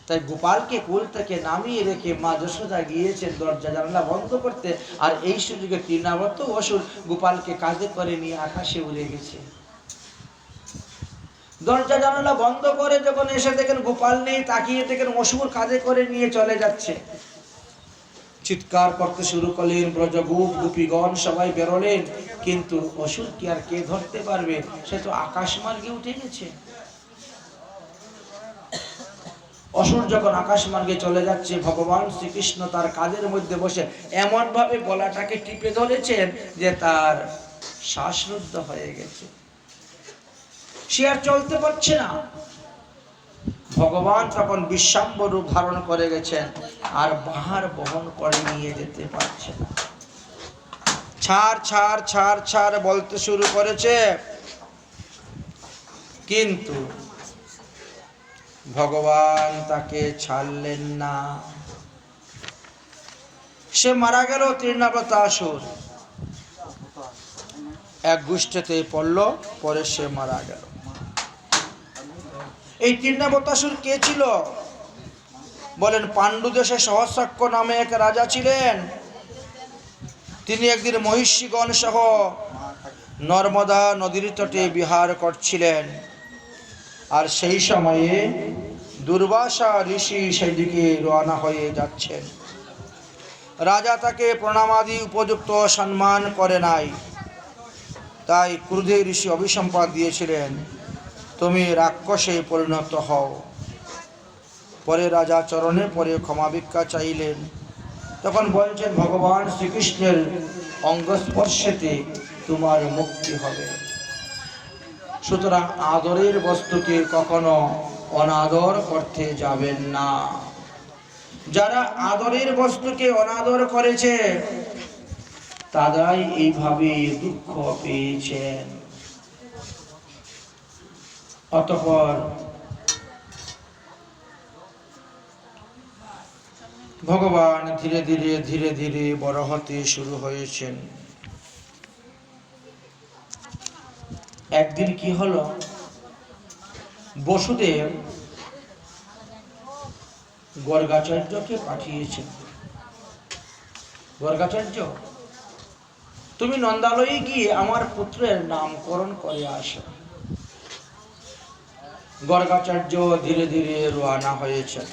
তাই গোপালকে কুল থেকে নামিয়ে রেখে মা যশোদা গিয়েছেন দরজা জানালা বন্ধ করতে, আর এই সুযোগে তৃণাবর্ত অসুর গোপালকে কাঁধে করে নিয়ে আকাশে উড়ে গেছে। দরজা জানালা বন্ধ করে যখন এসে দেখেন গোপাল নেই, তাকিয়ে দেখেন অসুর কাঁধে করে নিয়ে চলে যাচ্ছে। চিৎকার করতে শুরু করলেন, ব্রজগোপ গোপীগণ সবাই বেরোলেন, কিন্তু অসুর কি আর কে ধরতে পারবে, সে তো আকাশ মার্গে উঠে গেছে। অসুর যখন আকাশ মার্গে চলে যাচ্ছে, ভগবান শ্রীকৃষ্ণ তার কাঁধের মধ্যে বসে এমন ভাবে গলাটাকে টিপে ধরেছেন যে তার শ্বাসরুদ্ধ হয়ে গেছে, সে আর চলতে পারছে না। ভগবান তখন বিশ্বম্বর রূপ ধারণ করে গেছেন, আর ভার বহন করে নিয়ে যেতে পারছে না। ছাড় ছাড় ছাড় ছাড় বলতে শুরু করেছে, কিন্তু ভগবান তাকে ছাড়লেন না। সে মারা গেল। তৃণাবতাসুর এক গোষ্ঠীতে পড়ল, পরে সে মারা গেল। এই তৃণাবতাসুর কে ছিল বলেন? পাণ্ডু দেশে সহস্রাক্ষ নামে এক রাজা ছিলেন। তিনি একদিন মহিষীগণ সহ নর্মদা নদীর তটে বিহার করছিলেন, আর সেই সময়ে দুর্বাসা ঋষি সেদিকে রওনা হয়ে যাচ্ছেন। রাজা তাকে প্রণামাদি উপযুক্ত সম্মান করে নাই, তাই ক্রোধে ঋষি অভিসম্পাদ দিয়েছিলেন, তুমি রাক্ষসে পরিণত হও। পরে রাজা চরণে পরে ক্ষমা ভিক্ষা চাইলেন। তখন বলছেন, ভগবান শ্রীকৃষ্ণের অঙ্গস্পর্শেতে তোমার মুক্তি হবে। সুতরাং আদরের বস্তুকে কখনো অনাদর করতে যাবেন না। যারা আদরের বস্তুকে অনাদর করেছে তারাই এইভাবে দুঃখ পেয়েছেন। অতঃপর ভগবান ধীরে ধীরে ধীরে ধীরে বড় হতে শুরু হয়েছেন। একদিন কি হলো, বসুদেব গর্গাচার্যকে পাঠিয়েছেন, গর্গাচার্য তুমি নন্দালয়ে গিয়ে আমার পুত্রের নামকরণ করে আসো। গর্গাচার্য ধীরে ধীরে রওনা হয়েছেন,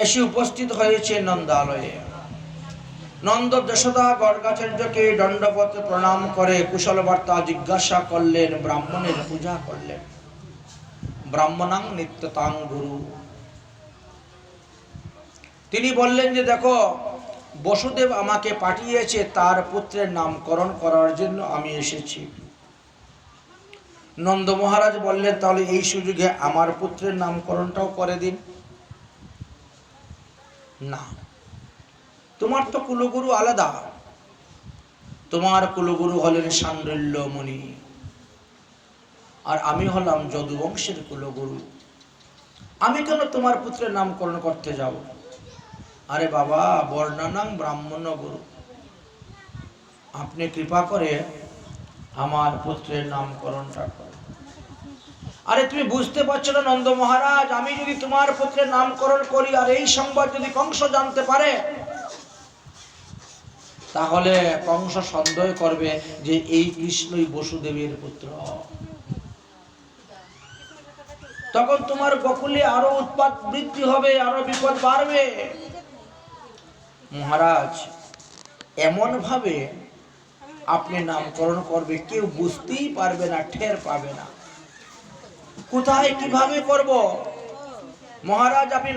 এসে উপস্থিত হয়েছে নন্দালয়ে। নন্দ যশোদা গর্গাচার্যকে দণ্ডবত প্রণাম করে কুশল বার্তা জিজ্ঞাসা করলেন, ব্রাহ্মণের পূজা করলেন। ব্রাহ্মণাং নিত্যতাং গুরু। তিনি বললেন যে দেখো, বসুদেব আমাকে পাঠিয়েছে তার পুত্রের নামকরণ করার জন্য আমি এসেছি। নন্দ মহারাজ বললেন, তাহলে এই সুযোগে আমার পুত্রের নামকরণটাও করে দিন। না, তোমার তো কুলগুরু আলাদা, তোমার কুলগুরু হলেন শাণ্ডল্য মুনি, আর আমি হলাম যদুবংশের কুলগুরু। আমি কেন তোমার পুত্রের নামকরণ করতে যাব? আরে বাবা, বর্ণানাং ব্রাহ্মণ গুরু, আপনি কৃপা করে আমার পুত্রের নামকরণটা করুন। আরে তুমি বুঝতে পারছো না নন্দ মহারাজ, আমি যদি তোমার পুত্রের নামকরণ করি আর এই সংবাদ যদি কংস জানতে পারে, তাহলে কংস সন্দেহ করবে যে এই কৃষ্ণই বসুদেবের পুত্র। তখন তোমার গোকুলে আরো উৎপাত বৃদ্ধি হবে, আরো বিপদ বাড়বে। মহারাজ, এমন ভাবে আপনি নামকরণ করবে কেউ বুঝতেই পারবে না, টের পাবে না। কোথায় কিভাবে করব? মহারাজ, আপনি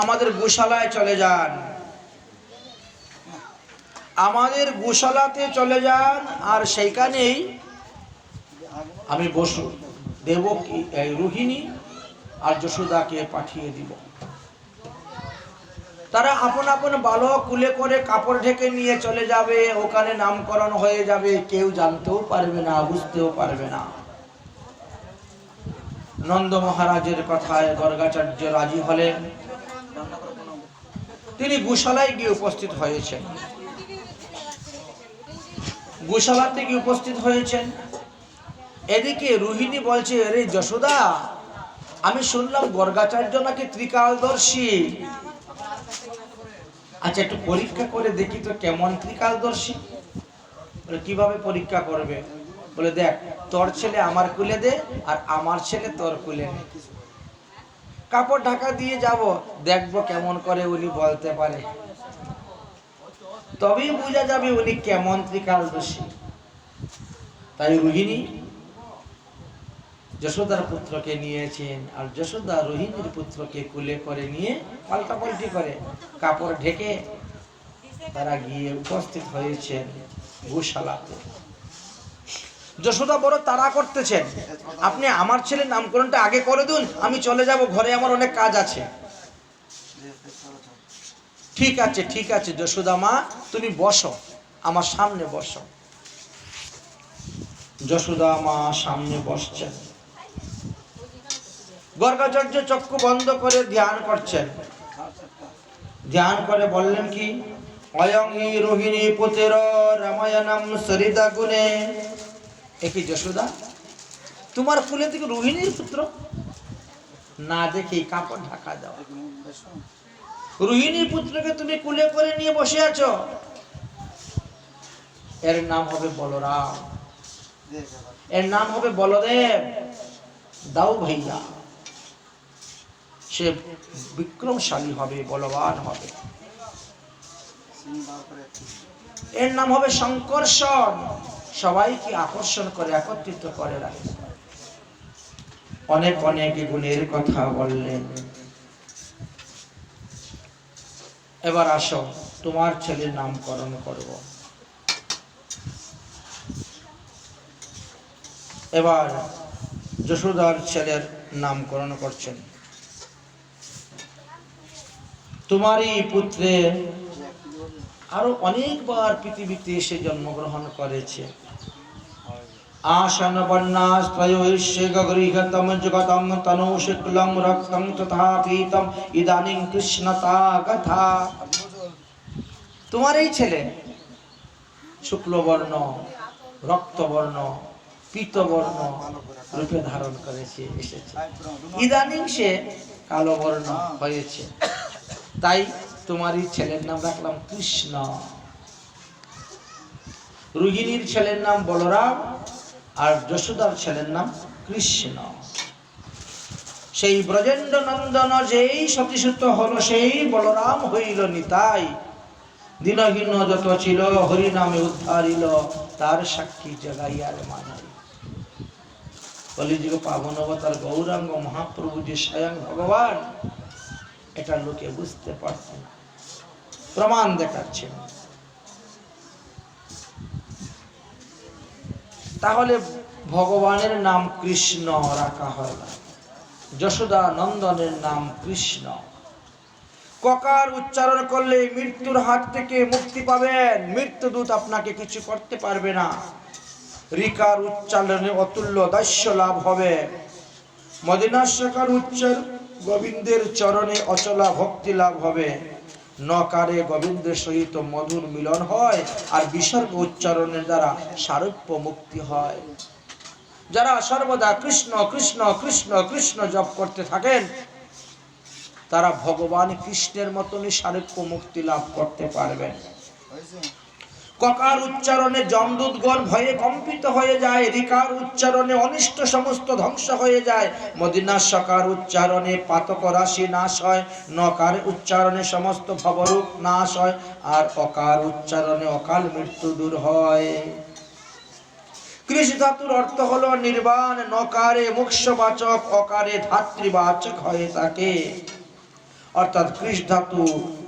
আমাদের গোশালায় চলে যান, আমাদের গোশালাতে চলে যান, আর সেইখানেই আমি বসু দেবকী রোহিণী আর যশোদাকে পাঠিয়ে দিব। তারা আপন আপন বালক কুলে করে কাপড় ঢেকে নিয়ে চলে যাবে, ওখানে নামকরণ হয়ে যাবে, কেউ জানতেও পারবে না, বুঝতেও পারবে না। নন্দ মহারাজের কথায় গর্গাচার্য রাজি হলেন। তিনি গোশালায় গিয়ে উপস্থিত হয়েছেন। গোশালাতে গিয়ে উপস্থিত হয়েছেন। এদিকে রোহিণী বলছে, আরে যশোদা, আমি শুনলাম গর্গাচার্য নাকি ত্রিকালদর্শী। আচ্ছা, একটু পরীক্ষা করে দেখি তো কেমন ত্রিকালদর্শী। বলে কিভাবে পরীক্ষা করবে? বলে দেখ, তোর ছেলে আমার কুলে দে আর আমার ছেলে তোর কুলে নে, কাপড় ঢাকা দিয়ে যাব, দেখবো কেমন করে উনি বলতে পারে, তবেই বোঝা যাবে উনি কেমন ত্রিকালদর্শী। তাই রোহিণী যশোদার পুত্রকে নিয়েছেন, আর যশোদা রোহিণীর পুত্রকে কুলে করে নিয়ে পাল্টাপাল্টি করে কাপড় ঢেকে তারা গিয়ে উপস্থিত হয়েছেন গোশালাতে। যশোদা বড় তাড়া করতেছেন, আপনি আমার ছেলের নামকরণটা আগে করে দিন, আমি চলে যাব, ঘরে আমার অনেক কাজ আছে। ঠিক আছে ঠিক আছে যশোদা মা, তুমি বসো, আমার সামনে বসো। যশোদা মা সামনে বসছেন। গর্গাচার্য চক্ষু বন্ধ করে ধ্যান করছেন। ধ্যান করে বললেন কি, অয়ং হি রোহিণী পুত্র রামায়ণম সরিতা গুণে। একই যশোদা, তোমার কুলে থেকে রোহিণীর পুত্র? না দেখে কাপড় ঢাকা দাও। রোহিণীর পুত্রকে তুমি কুলে করে নিয়ে বসে আছো, এর নাম হবে বলরাম, এর নাম হবে বলদেব। দাও ভাইয়া, সে বিক্রমশালী হবে, বলবান হবে। এর নাম হবে শঙ্কর্ষণ, সবাইকে আকর্ষণ করে, একত্রিত করে রাখে। অনেক অনেক গুণের কথা বললেন। এবার আসো, তোমার ছেলের নামকরণ করব। এবার যশোদার ছেলের নামকরণ করছেন। তোমারই পুত্রে আরো অনেকবার পৃথিবীতে এসে জন্মগ্রহণ করেছে। आसन वर्णास्त्रयोष्य गगृहतम जगतम तनु शुक्लम रक्तम तथा पीतम इदानीं कृष्णता कथा। তোমার এই ছেলে শুক্ল বর্ণ, রক্ত বর্ণ, পীত বর্ণ রূপে ধারণ করেছে, এসেছে। ইদানিং সে কালো বর্ণ হয়েছে, তাই তোমার এই ছেলের নাম রাখলাম কৃষ্ণ। রোহিণীর ছেলের নাম বলরাম, আর যশোদার ছেলের নাম কৃষ্ণ। সেই ব্রজেন্দ্র নন্দন যেই সতীসূত হলো, সেই বলরাম হইল নিতাই। দিনহীন যত ছিল হরি নামে উদ্ধারিল, তার সাক্ষী জগাইয়ার মানাই। কলিযুগ পাবন অবতার গৌরাঙ্গ মহাপ্রভু যে স্বয়ং ভগবান, এটা লোকে বুঝতে পারছে না, প্রমাণ দেখাচ্ছে। তাহলে ভগবানের নাম কৃষ্ণ রাখা হয় না, যশোদা নন্দনের নাম কৃষ্ণ। ককার উচ্চারণ করলে মৃত্যুর হাত থেকে মুক্তি পাবেন, মৃত্যুদূত আপনাকে কিছু করতে পারবে না। রিকার উচ্চারণে অতুল্য দাস্য লাভ হবে। মদিনার সকার উচ্চার গোবিন্দের চরণে অচলা ভক্তি লাভ হবে। নকারে গোবিন্দের সহিত মধুর মিলন হয়, আর বিসর্গ উচ্চারণের দ্বারা সারূপ্য মুক্তি হয়। যারা সর্বদা কৃষ্ণ কৃষ্ণ কৃষ্ণ কৃষ্ণ জপ করতে থাকেন, তারা ভগবান কৃষ্ণের মতনই সারূপ্য মুক্তি লাভ করতে পারবেন। ককার উচ্চারণে যমদূতগণ ভয়ে কম্পিত হয়ে যায়, রিকার উচ্চারণে অনিষ্ট সমস্ত ধ্বংস হয়ে যায়, মদিনার সকার উচ্চারণে পাতক রাশি নাশ হয়, নকার উচ্চারণে সমস্ত ভবরূপ নাশ হয়, আর অকার উচ্চারণে অকাল মৃত্যু দূর হয়। কৃষ ধাতুর অর্থ হলো নির্বাণ, নকারে মোক্ষবাচক, অকারে ধাত্রীবাচক হয়ে থাকে। অর্থাৎ কৃষ ধাতু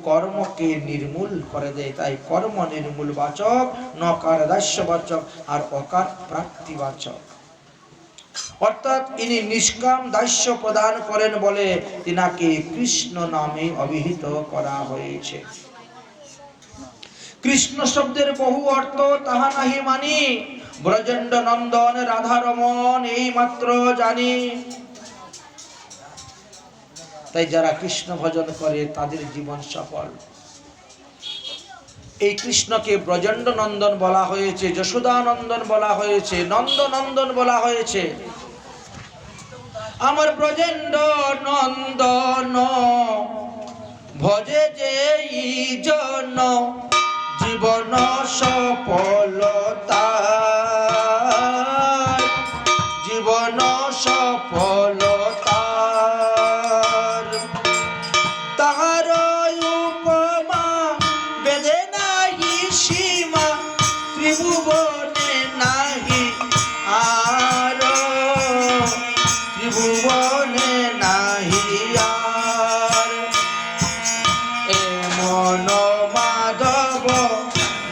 কর্মকে নির্মূল করে দেয়, তাই কর্ম নির্মূল বাচক, নকার দাস্যবাচক, আর অকার প্রাপ্তিবাচক। অর্থাৎ ইনি নিষ্কাম দাস্য প্রদান করেন বলে তিনাকে কৃষ্ণ নামে অভিহিত করা হয়েছে। কৃষ্ণ শব্দের বহু অর্থ তাহা নাহি মানি, ব্রজেন্দ্র নন্দন রাধা রমন এই মাত্র জানি। তাই যারা কৃষ্ণ ভজন করে তাদের জীবন সফল। এই কৃষ্ণকে ব্রজেন্দ্র নন্দন বলা হয়েছে, যশোদা নন্দন বলা হয়েছে, নন্দ নন্দন বলা হয়েছে। আমার ব্রজেন্দ্র নন্দন ভজে যে জন, জীবন সফলতা, জীবন সফলতা। তাহার উপমা বেদে নাহি সীমা, ত্রিভুবনে নাহি আর, ত্রিভুবনে নাহি আর। এমন মাধব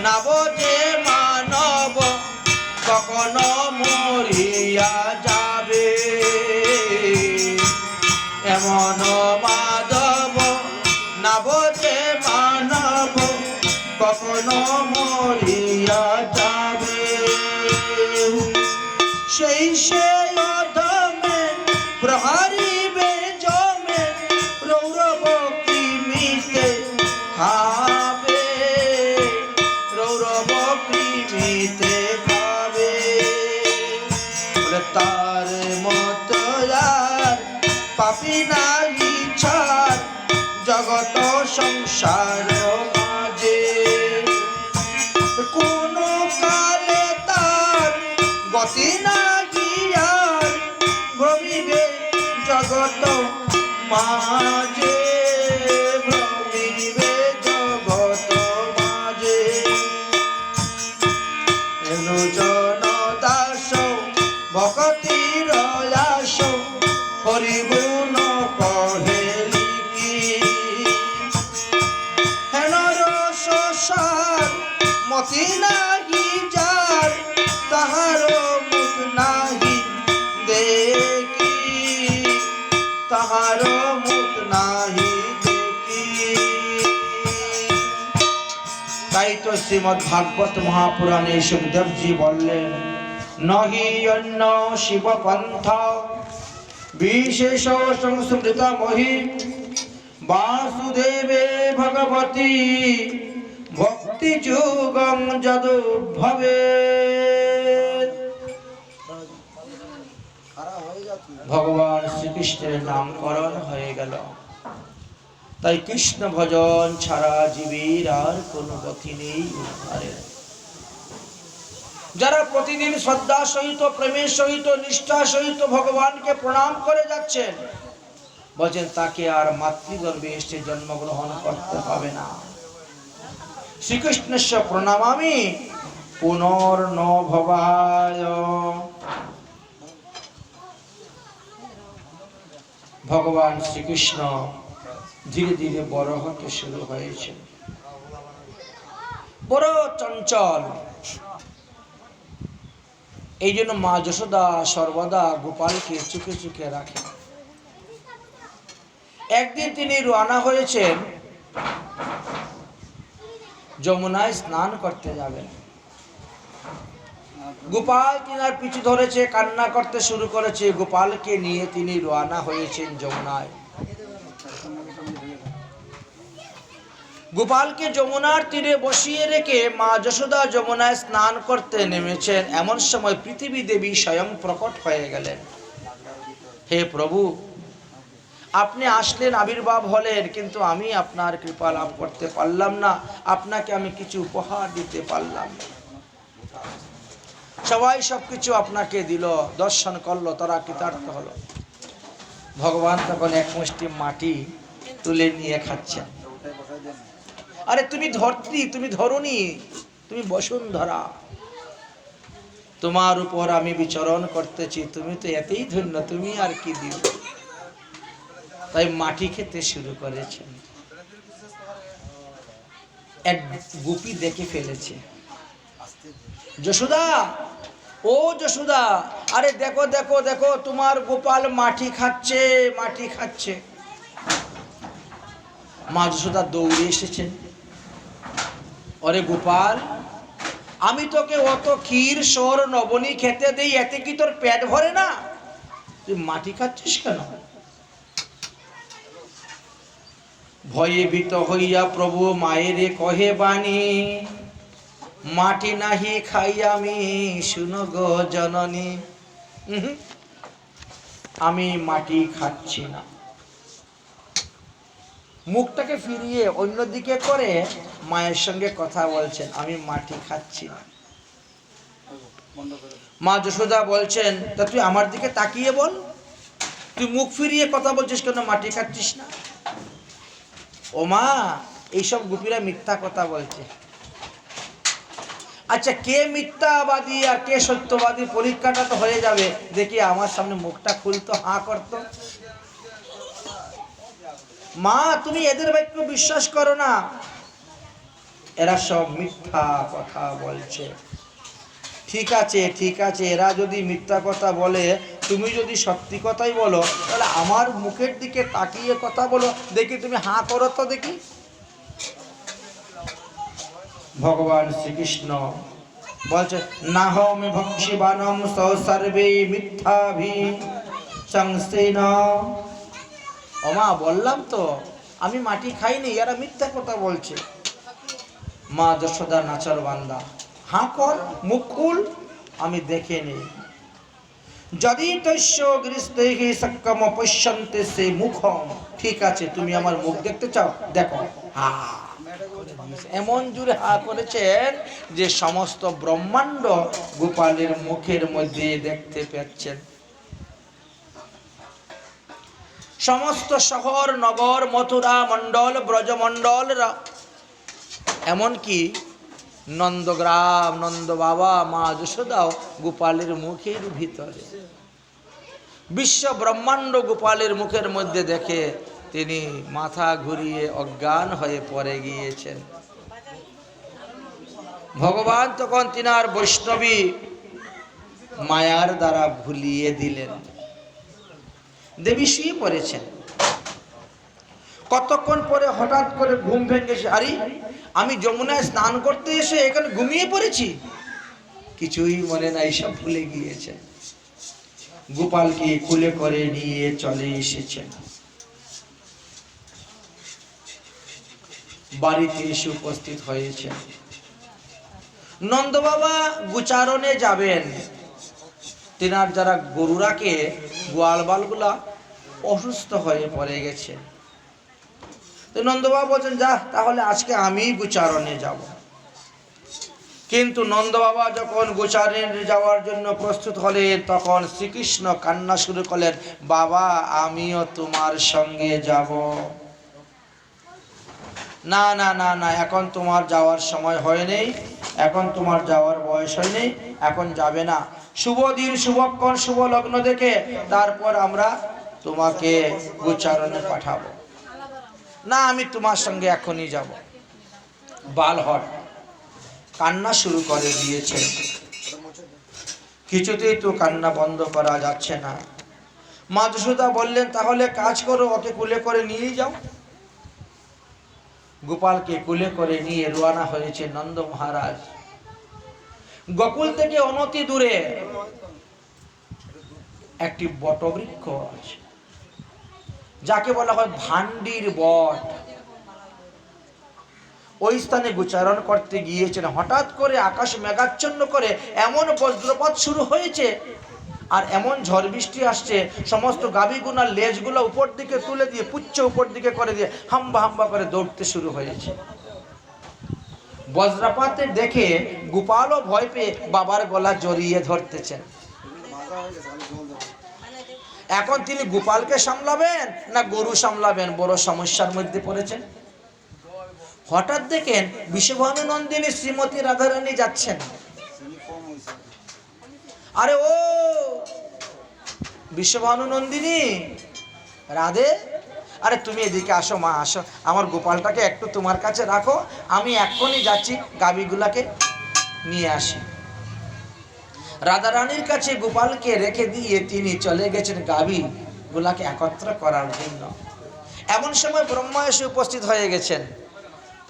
নাব যে মানব, কখনো মরিয়া যাবে। এমন মাধব নাব যে মানব, কখনো মরিয়া যাবে। সেই সে অধমে প্রহারিবে জমে, রৌরব কৃমিতে খাবে, রৌরব কৃমিতে খাবে। তার মত আর পাপি নাহি ছাড়, জগত সংসার মাঝে। কোন কালে তার গতি নাহি আর, ভ্রমিবে জগত মাঝে, ভ্রমিবে জগত মাঝে। এলো জন দাস ভকতির আস, হরিগুণ কহে লিখি। হেন রস সার মতি নাহি যার, তাহার মুখ নাহি দেখি, তাহার মুখ নাহি দেখি। তাই তো শ্রীমদ্ ভাগবত মহাপুরাণে সুখদেবজি বললেন, নহি অন্য শিব পন্থা বিশেষ সংস্মৃত মহি, বাসুদেবে ভগবতী ভক্তি যুগম যদুদ্ভবে। ভগবান শ্রীকৃষ্ণের নামকরণ হয়ে গেল। তাই কৃষ্ণ ভজন ছাড়া জীবের আর কোনো গতি নেই উদ্ধারের। যারা প্রতিদিন শ্রদ্ধা সহিত, প্রেমের সহিত, নিষ্ঠা সহিত ভগবানকে প্রণাম করে যাচ্ছেন, বলছেন তাকে আর মাতৃগর্ভে এসে জন্মগ্রহণ করতে হবে না। শ্রীকৃষ্ণস্য প্রণামামি পুনর্ন ভবায়। ভগবান শ্রীকৃষ্ণ ধীরে ধীরে বড় হতে শুরু হয়েছে, বড় চঞ্চল। এই জন্য মা যশোদা সর্বদা গোপালকে চুকে চুকে রাখে। একদিন তিনি রওনা হয়েছেন, যমুনায় স্নান করতে যাবেন। গোপাল তিনার পিছু ধরেছে, কান্না করতে শুরু করেছে। গোপালকে নিয়ে তিনি রওনা হয়েছেন যমুনায়। গোপালকে যমুনার তীরে বসিয়ে রেখে মা যশোদা যমুনায় স্নান করতে নেমেছেন। এমন সময় পৃথিবী দেবী স্বয়ং প্রকট হয়ে গেলেন। হে প্রভু, আপনি আসলেন, আবির্ভাব হলেন, কিন্তু আমি আপনার কৃপা লাভ করতে পারলাম না, আপনাকে আমি কিছু উপহার দিতে পারলাম না। সবাই সবকিছু আপনাকে দিল, দর্শন করলো, তারা কৃতার্থ হলো। ভগবান তখন এক মুষ্টি মাটি তুলে নিয়ে খাচ্ছেন। আরে তুমি ধরত্রী, তুমি ধরণী, তুমি বসুন্ধরা, তোমার উপর আমি বিচরণ করতেছি, তুমি তো এতই ধন্য, তুমি আর কি দিও। তাই মাটি খেতে শুরু করেছেন। এক গোপী দেখে ফেলেছে, যশোদা ও যশোদা, আরে দেখো দেখো দেখো, তোমার গোপাল মাটি খাচ্ছে, মাটি খাচ্ছে। মা যশোদা দৌড়ে এসেছেন। আরে গোপাল, আমি তোকে অত ক্ষীর সর নবনী খেতে দেই, এতে কি তোর পেট ভরে না? তুই মাটি খাচ্ছিস কেন? ভয়ে ভীত হইয়া প্রভু মায়েরে কহে বাণী, মাটি নাহি খাই আমি শুনো গো জননী। আমি মাটি খাচ্ছি না। মুখটাকে ফিরিয়ে অন্যদিকে করে মায়ের সঙ্গে কথা বলছেন, আমি মাটি খাচ্ছি না। মা যশোদা বলছেন, তা তুই আমার দিকে তাকিয়ে বল, তুই মুখ ফিরিয়ে কথা বলছিস কেন, মাটি খাচ্ছিস না? ও মা, এইসব গোপীরা মিথ্যা কথা বলছে। আচ্ছা, কে মিথ্যাবাদী আর কে সত্যবাদী পরীক্ষাটা তো হয়ে যাবে, দেখি আমার সামনে মুখটা খুলতো, হাঁ করতো। মা, তুমি এদের বাক্য বিশ্বাস করো না, এরা সব মিথ্যা কথা বলছে। ঠিক আছে ঠিক আছে, এরা যদি মিথ্যা কথা বলে, তুমি যদি সত্যি কথাই বলো, তাহলে আমার মুখের দিকে তাকিয়ে কথা বলো, দেখি তুমি হাঁ করো তো দেখি। ভগবান শ্রীকৃষ্ণ বলছে, না হমে ভক্ষিবানম সর্বে মিথ্যাভি সংস্থেন। ওমা, বললাম তো আমি মাটি খাইনি, এরা মিথ্যা কথা বলছে। মা যশোদা নাচর বান্দা, হাঁ কর, মুখ খুল, আমি দেখে নেই। যদি তৈশ্য গৃহস্থে সক্ষম পশ্যন্তে সে মুখম। ঠিক আছে, তুমি আমার মুখ দেখতে চাও, দেখো। হা, এমন জুড়ে হা করেছেন যে সমস্ত ব্রহ্মাণ্ড গোপালের মুখের মধ্যে দেখতে পাচ্ছেন। সমস্ত শহর নগর মথুরা মণ্ডল ব্রজমণ্ডল, এমনকি নন্দগ্রাম নন্দ বাবা মা যশোদাও গোপালের মুখের ভিতরে। বিশ্ব ব্রহ্মাণ্ড গোপালের মুখের মধ্যে দেখে তিনি মাথা ঘুরিয়ে অজ্ঞান হয়ে পড়ে গিয়েছেন। ভগবান তখন তিনার বৈষ্ণবী মায়ার দ্বারা ভুলিয়ে দিলেন। দেবী শুয়ে পড়েছেন। কতক্ষণ পরে হঠাৎ করে ঘুম ভেঙেছে। আরে, আমি যমুনায় স্নান করতে এসে এখানে ঘুমিয়ে পড়েছি। কিছুই মনে নাই, সব ভুলে গিয়েছেন। গোপালকে কোলে করে নিয়ে চলে এসেছেন। বাড়িতে এসে উপস্থিত হয়েছেন। নন্দ বাবা গোচারণে যাবেন। তিনার যারা গরু রাখে, গোয়ালবালগুলা অসুস্থ হয়ে পড়ে গেছে। তো নন্দবাবা বলছেন, যা তাহলে আজকে আমি গোচারণে যাব। কিন্তু নন্দবাবা যখন গোচারণে যাওয়ার জন্য প্রস্তুত হলেন, তখন শ্রীকৃষ্ণ কান্না শুরু করলেন, বাবা আমিও তোমার সঙ্গে যাব। না না না না, এখন তোমার যাওয়ার সময় হয়নি, এখন তোমার যাওয়ার বয়স হয়নি, এখন যাবে না। শুভ দিন শুভক্ষণ শুভ লগ্ন দেখে তারপর আমরা তোমাকে গোচারণে পাঠাবো। না, আমি তোমার সঙ্গে এখনই যাব। বালহট কান্না শুরু করে দিয়েছে। কিছুতেই তো কান্না বন্ধ করা যাচ্ছে না। মা যশোদা বললেন, তাহলে কাজ করো, ওকে কুলে করে নিয়ে যাও। গোপালকে কুলে করে নিয়ে রওনা হয়েছে নন্দ মহারাজ। গোকুল থেকে অনতি দূরে একটি বটবৃক্ষ আছে, যাকে বলা হয় ভান্ডির বট। ওই স্থানে গোচারণ করতে গিয়েছেন। হঠাৎ করে আকাশ মেঘাচ্ছন্ন করে এমন বজ্রপাত শুরু হয়েছে, আর এমন ঝড় বৃষ্টি আসছে, সমস্ত গাভীগুনার লেজগুলো উপর দিকে তুলে দিয়ে, পুচ্ছ উপর দিকে করে দিয়ে হাম্বা হাম্বা করে দৌড়তে শুরু হয়েছে। বজ্রপাতে দেখে গোপালও ভয় পেয়ে বাবার গলা জড়িয়ে ধরতেছেন। এখন তিনি গোপালকে সামলাবেন না গরু সামলাবেন, বড় সমস্যার মধ্যে পড়েছেন। হঠাৎ দেখেন বিষভানু নন্দিনী শ্রীমতী রাধারানী যাচ্ছেন। আরে ও বিষভানু নন্দিনী, রাধে, আরে তুমি এদিকে আসো মা, আসো, আমার গোপালটাকে একটু তোমার কাছে রাখো, আমি এক্ষুনি যাচ্ছি গাভীগুলাকে নিয়ে আসি। রাধারানীর কাছে গোপালকে রেখে দিয়ে তিনি চলে গেছেন গাভী গুলাকে একত্র করার জন্য। এমন সময় ব্রহ্মা এসে উপস্থিত হয়ে গেছেন।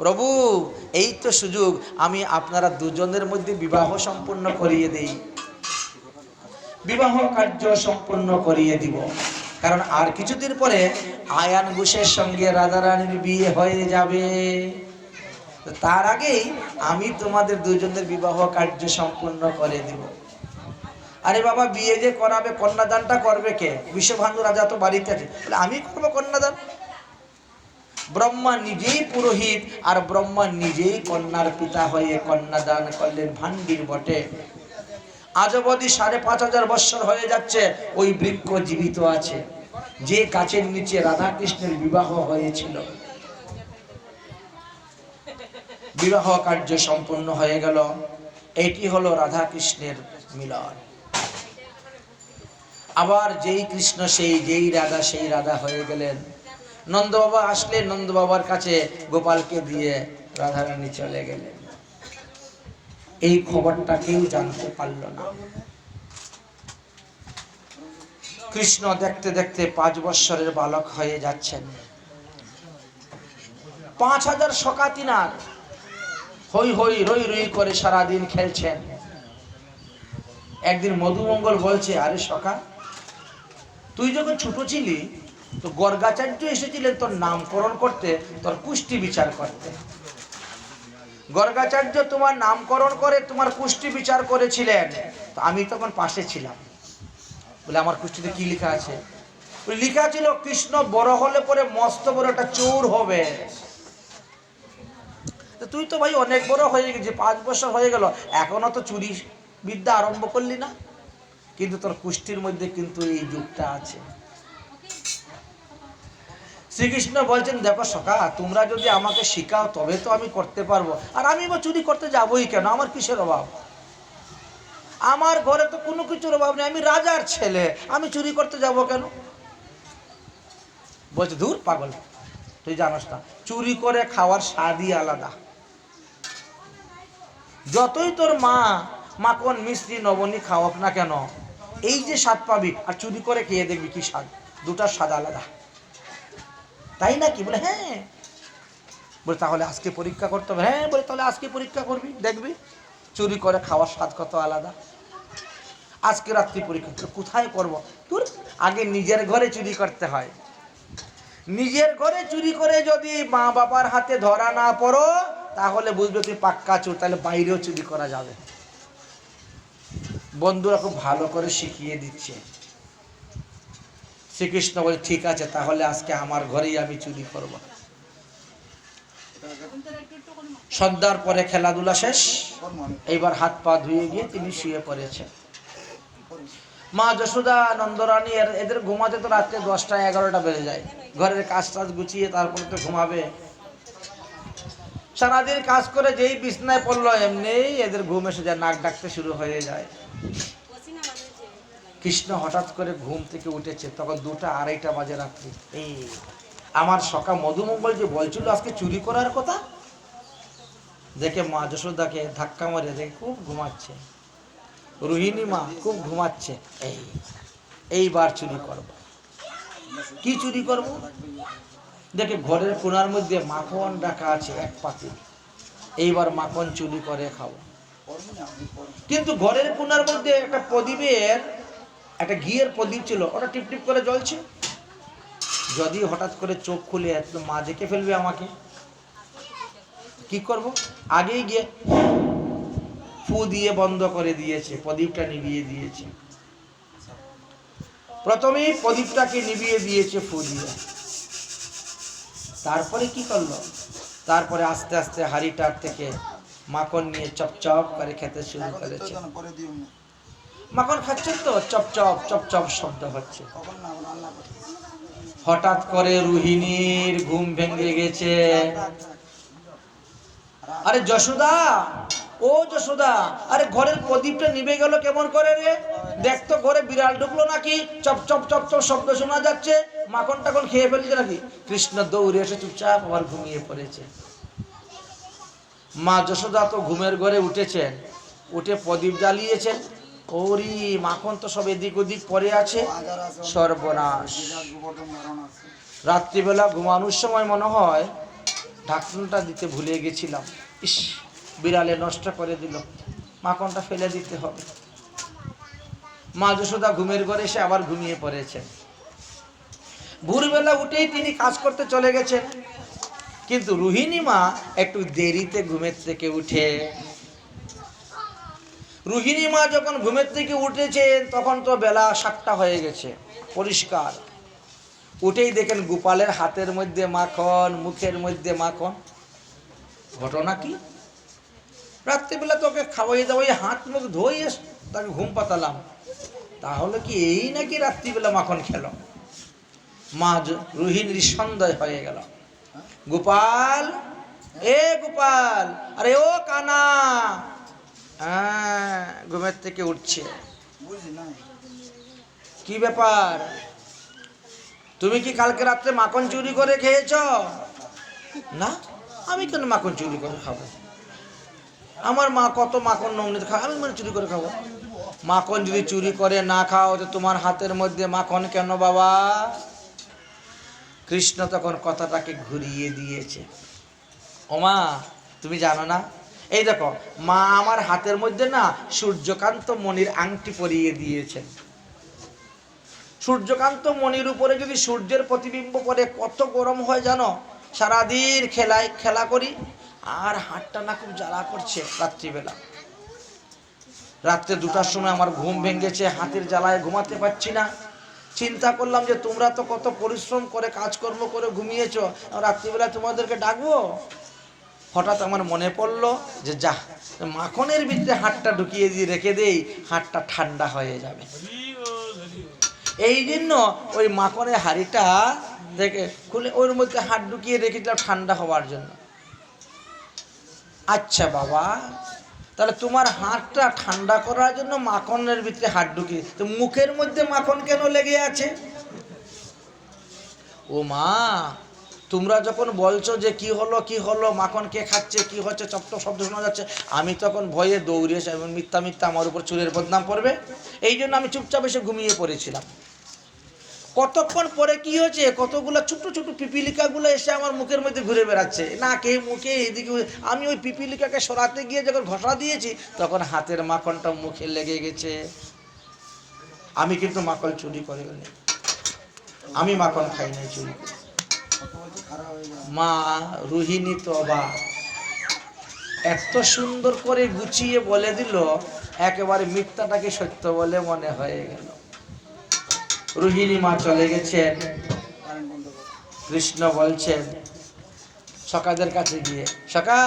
প্রভু, এই তো সুযোগ, আমি আপনারা দুজনের মধ্যে বিবাহ সম্পূর্ণ করিয়ে দেই, বিবাহ কার্য সম্পূর্ণ করিয়ে দিব। কারণ আর কিছুদিন পরে আয়ান ঘোষের সঙ্গে রাধারানীর বিয়ে হয়ে যাবে। তার আগেই আমি তোমাদের দুজনের বিবাহ কার্য সম্পূর্ণ করে দিব। আরে বাবা, বিয়ে যে করাবে, কন্যাদানটা করবে কে? বিশ্বভানু রাজা তো বাড়িতে আছে, আমি করবো কন্যাদান? ব্রহ্মা নিজেই পুরোহিত আর ব্রহ্মা নিজেই কন্যার পিতা হয়ে কন্যাদান করলেন। ভান্ডির বটে আজ অবধি ৫,৫০০ বৎসর হয়ে যাচ্ছে, ওই বৃক্ষ জীবিত আছে, যে গাছের নিচে রাধা কৃষ্ণের বিবাহ হয়েছিল। বিবাহ কার্য সম্পূর্ণ হয়ে গেল। এটি হলো রাধা কৃষ্ণের মিলন। আবার যেই কৃষ্ণ সেই, যেই রাধা সেই রাধা হয়ে গেলেন। নন্দ বাবা আসলেন, নন্দ বাবার কাছে গোপালকে দিয়ে রাধারানী চলে গেলেন। এই খবরটা কেউ জানতে পারল না। কৃষ্ণ দেখতে দেখতে ৫ বৎসরের বালক হয়ে যাচ্ছেন। ৫,০০০ সখা তিনার হই হই রই রই করে সারাদিন খেলছেন। একদিন মধুমঙ্গল বলছে, আরে সখা, তুই যখন ছোট ছিলি তো গর্গাচার্য এসেছিলেন তোর নামকরণ করতে, তোর কুষ্টি বিচার করতে। গর্গাচার্য তোমার নামকরণ করে তোমার কুষ্টি বিচার করেছিলেন, তো আমি তখন পাশে ছিলাম। বলে, আমার কুষ্টিতে কি লেখা আছে? লেখা ছিল কৃষ্ণ বড় হলে পরে মস্ত বড় একটা চোর হবে। তুই তো ভাই অনেক বড় হয়ে গেছি, ৫ বছর হয়ে গেল, এখনো তো চুরি বিদ্যা আরম্ভ করলি না, কিন্তু তোর কুষ্টির মধ্যে কিন্তু এই যুগটা আছে। শ্রীকৃষ্ণ বলছেন, দেখো সখা, তোমরা যদি আমাকে শিখাও তবে তো আমি করতে পারবো, আর আমি বা চুরি করতে যাবোই কেন? আমার কিসের অভাব? আমার ঘরে তো কোনো কিছুর অভাব নেই, আমি রাজার ছেলে, আমি চুরি করতে যাব কেন? বলছে, ধুর পাগল, তুই জানোস না, চুরি করে খাওয়ার স্বাদই আলাদা। যতই তোর মা মাখন মিষ্টি নবনী খাওয়াক না কেন, এই যে স্বাদ পাবি, আর চুরি করে খেয়ে দেখবি কি স্বাদ, দুটার স্বাদ আলাদা। তাই নাকি? বলে, হ্যাঁ। বলে, তাহলে আজকে পরীক্ষা করতে হবে? হ্যাঁ। বলে, তাহলে আজকে পরীক্ষা করবি, দেখবি চুরি করে খাওয়ার স্বাদ কত আলাদা। আজকে রাত্রি পরীক্ষা। কোথায় করব? তোর আগে নিজের ঘরে চুরি করতে হয়। নিজের ঘরে চুরি করে যদি মা বাবার হাতে ধরা না পড়ো, তাহলে বুঝবে তুই পাক্কা চোর, তাহলে বাইরেও চুরি করা যাবে। বন্ধুরা খুব ভালো করে শিখিয়ে দিচ্ছে। শ্রীকৃষ্ণ বলে, ঠিক আছে, তাহলে আজকে আমার ঘরেই আমি চুরি করব। সন্ধ্যার পরে খেলাধুলা শেষ, এইবার হাত পা ধুয়ে গিয়ে তিনি শুয়ে পড়েছেন। মা যশোদা, নন্দরানী এদের ঘুমাতে তো রাত্রে 10টা 11টা বেজে যায়। ঘরের কাজ টাজ গুছিয়ে তারপরে তো ঘুমাবে। সারাদিন কাজ করে যেই বিছনায় পড়লো, এমনি এদের ঘুম এসে যায়, নাক ডাকতে শুরু হয়ে যায়। কৃষ্ণ হঠাৎ করে ঘুম থেকে উঠেছে, তখন 2টা 2:30 বাজে রাত্রি। এই আমার সখা মধুমঙ্গল যে বলছিল আজকে চুরি করার কথা, দেখে মা যশোদাকে ধাক্কা মারে, দেখে খুব ঘুমাচ্ছে। রোহিণী মা খুব ঘুমাচ্ছে। এইবার চুরি করব। কি চুরি করব? দেখে ঘরের কোণার মধ্যে মাখন রাখা আছে 1 পাতিল, এইবার মাখন চুরি করে খাবো। কিন্তু ঘরের কোণার মধ্যে একটা প্রদীপের, একটা ঘিয়ের প্রদীপ ছিল, ওটা টিপ টিপ করে জ্বলছে। যদি হঠাৎ করে চোখ খুলে একদম মা দেখে ফেলবে আমাকে, কি করব? আগেই গিয়ে ফু দিয়ে বন্ধ করে দিয়েছে, প্রদীপটা নিভিয়ে দিয়েছে। প্রথমেই প্রদীপটাকে নিভিয়ে দিয়েছে ফু দিয়ে। তারপরে কি করলো? তারপরে আস্তে আস্তে হাঁড়িটার থেকে মাখন নিয়ে চপচপ করে খেতে শুরু করেছে। মাখন খাচ্ছেন তো, চপচপ চপচপ শব্দ হচ্ছে। হঠাৎ করে রোহিণীর ঘুম ভেঙে গেছে। আরে যশোদা, ও যশোদা, আরে ঘরের প্রদীপটা নিভে গেল কেমন করে রে? দেখতো ঘরে বিড়াল ঢুকলো নাকি? চপ চপ চপ চপ শব্দ শোনা যাচ্ছে, মাখন টাখন খেয়ে ফেলছে নাকি? কৃষ্ণ দৌড়ে এসে চুপচাপ আবার ঘুমিয়ে পড়েছে। মা যশোদা তো ঘুমের ঘরে উঠেছেন, উঠে প্রদীপ জ্বালিয়েছেন, ওরি মাখন তো সব এদিক ওদিক পড়ে আছে, সর্বনাশ। রাত্রিবেলা ঘুমানোর সময় মনে হয় ঢাকনাটা দিতে ভুলে গেছিলাম, ইস বিড়ালে নষ্ট করে দিল, মাখনটা ফেলে দিতে হবে। মা যশোদা ঘুমের ঘরে এসে আবার ঘুমিয়ে পড়েছেন। ভোরবেলা উঠেই তিনি কাজ করতে চলে গেছেন, কিন্তু রোহিণী মা একটু দেরিতে ঘুমের থেকে উঠে। রোহিণী মা যখন ঘুমের থেকে উঠেছেন তখন তো বেলা 7টা হয়ে গেছে, পরিষ্কার। উঠেই দেখেন গোপালের হাতের মধ্যে মাখন, মুখের মধ্যে মাখন। ঘটনা কি? রাত্রিবেলা তোকে খাওয়াই দাওয়াই হাত মুখ ধুয়ে তাকে ঘুম পাতালাম, তাহলে কি এই নাকি রাত্রিবেলা মাখন খেল? মা রোহিণীর সন্দেহ হয়ে গেল। গোপাল, এ গোপাল, আরে ও কানা। হ্যাঁ, ঘুমের থেকে উঠছে। কি ব্যাপার, তুমি কি কালকে রাত্রে মাখন চুরি করে খেয়েছ? না, আমি কেন মাখন চুরি করে খাবো? আমার মা কত মাখন নমনীত খায়, আমি মানে চুরি করে খাবো? মাখন যদি চুরি করে না খাও তো তোমার হাতের মধ্যে মাখন কেন বাবা? কৃষ্ণ তখন কথাটাকে ঘুরিয়ে দিয়েছে। ওমা, তুমি জানো না, এই দেখো মা আমার হাতের মধ্যে না সূর্যকান্ত মণির আংটি পরিয়ে দিয়েছেন। সূর্যকান্ত মণির উপরে যদি সূর্যের প্রতিবিম্ব পড়ে কত গরম হয় জানো? সারাদিন খেলা করি আর হাতটা না খুব জ্বালা করছে। রাত্রিবেলা রাত্রে 2টার সময় আমার ঘুম ভেঙেছে, হাতের জ্বালায় ঘুমাতে পারছি না। চিন্তা করলাম যে তোমরা তো কত পরিশ্রম করে কাজকর্ম করে ঘুমিয়েছ, রাত্রিবেলা তোমাদেরকে ডাকবো। হঠাৎ আমার মনে পড়লো যে যা, মাখনের ভিতরে হাতটা ঢুকিয়ে দিয়ে রেখে দেই, হাতটা ঠান্ডা হয়ে যাবে। এই জন্য ওই মাখনের হাঁড়িটা দেখে খুলে ওর মধ্যে হাত ঢুকিয়ে রেখেছিলাম ঠান্ডা হওয়ার জন্য। আচ্ছা বাবা, তাহলে তোমার হাতটা ঠান্ডা করার জন্য মাখনের ভিতরে হাত ঢুকিয়ে, তো মুখের মধ্যে মাখন কেন লেগে আছে? ও মা, তোমরা যখন বলছো যে কি হলো মাখন কে খাচ্ছে, কি হচ্ছে, চপ্ট শব্দ শোনা যাচ্ছে, আমি তখন ভয়ে দৌড়ে এসে মিথ্যা আমার উপর চুলের বদনাম পড়বে, এই জন্য আমি চুপচাপ এসে ঘুমিয়ে পড়েছিলাম। কতক্ষণ পরে কি হয়েছে, কতগুলো ছোট ছোট পিপিলিকাগুলো এসে আমার মুখের মধ্যে ঘুরে বেড়াচ্ছে, না কে মুখে এদিকে। আমি ওই পিপিলিকাকে সরাতে গিয়ে যখন ঘষা দিয়েছি তখন হাতের মাখনটা মুখে লেগে গেছে। আমি কিন্তু মাখন চুরি করে নি, আমি মাখন খাই নাই, চুরি করে। মা রোহিণী তো অবাক, এত সুন্দর করে গুছিয়ে বলে দিল, একেবারে মিথ্যাটাকে সত্য বলে মনে হয়ে গেল। রোহিণী মা চলে গেছেন। কৃষ্ণ বলছেন সখাদের কাছে গিয়ে, সখা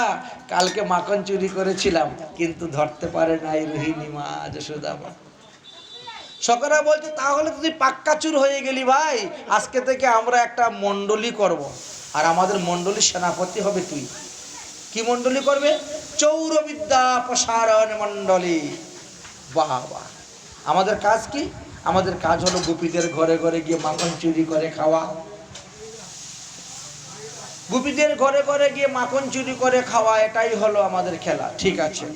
কালকে মাখন চুরি করেছিলাম কিন্তু ধরতে পারে নাই রোহিণী মা, যশোদা মা। সখারা বলছে তাহলে তুই পাক্কা চুর হয়ে গেলি ভাই, আজকে থেকে আমরা একটা মণ্ডলী করব, আর আমাদের মণ্ডলীর সেনাপতি হবে তুই। কি মণ্ডলী করবে? চৌরবিদ্যা প্রসারণ মণ্ডলী। বাহ বাহ, আমাদের কাজ কি? আমাদের কাজ হলো গোপীদের ঘরে ঘরে গিয়ে মাখন চুরি করে খাওয়া। গোপীদের ঘরে ঘরে গিয়ে মাখন চুরি করে খাওয়া, এটাই হলো আমাদের খেলা। ঠিক আছে,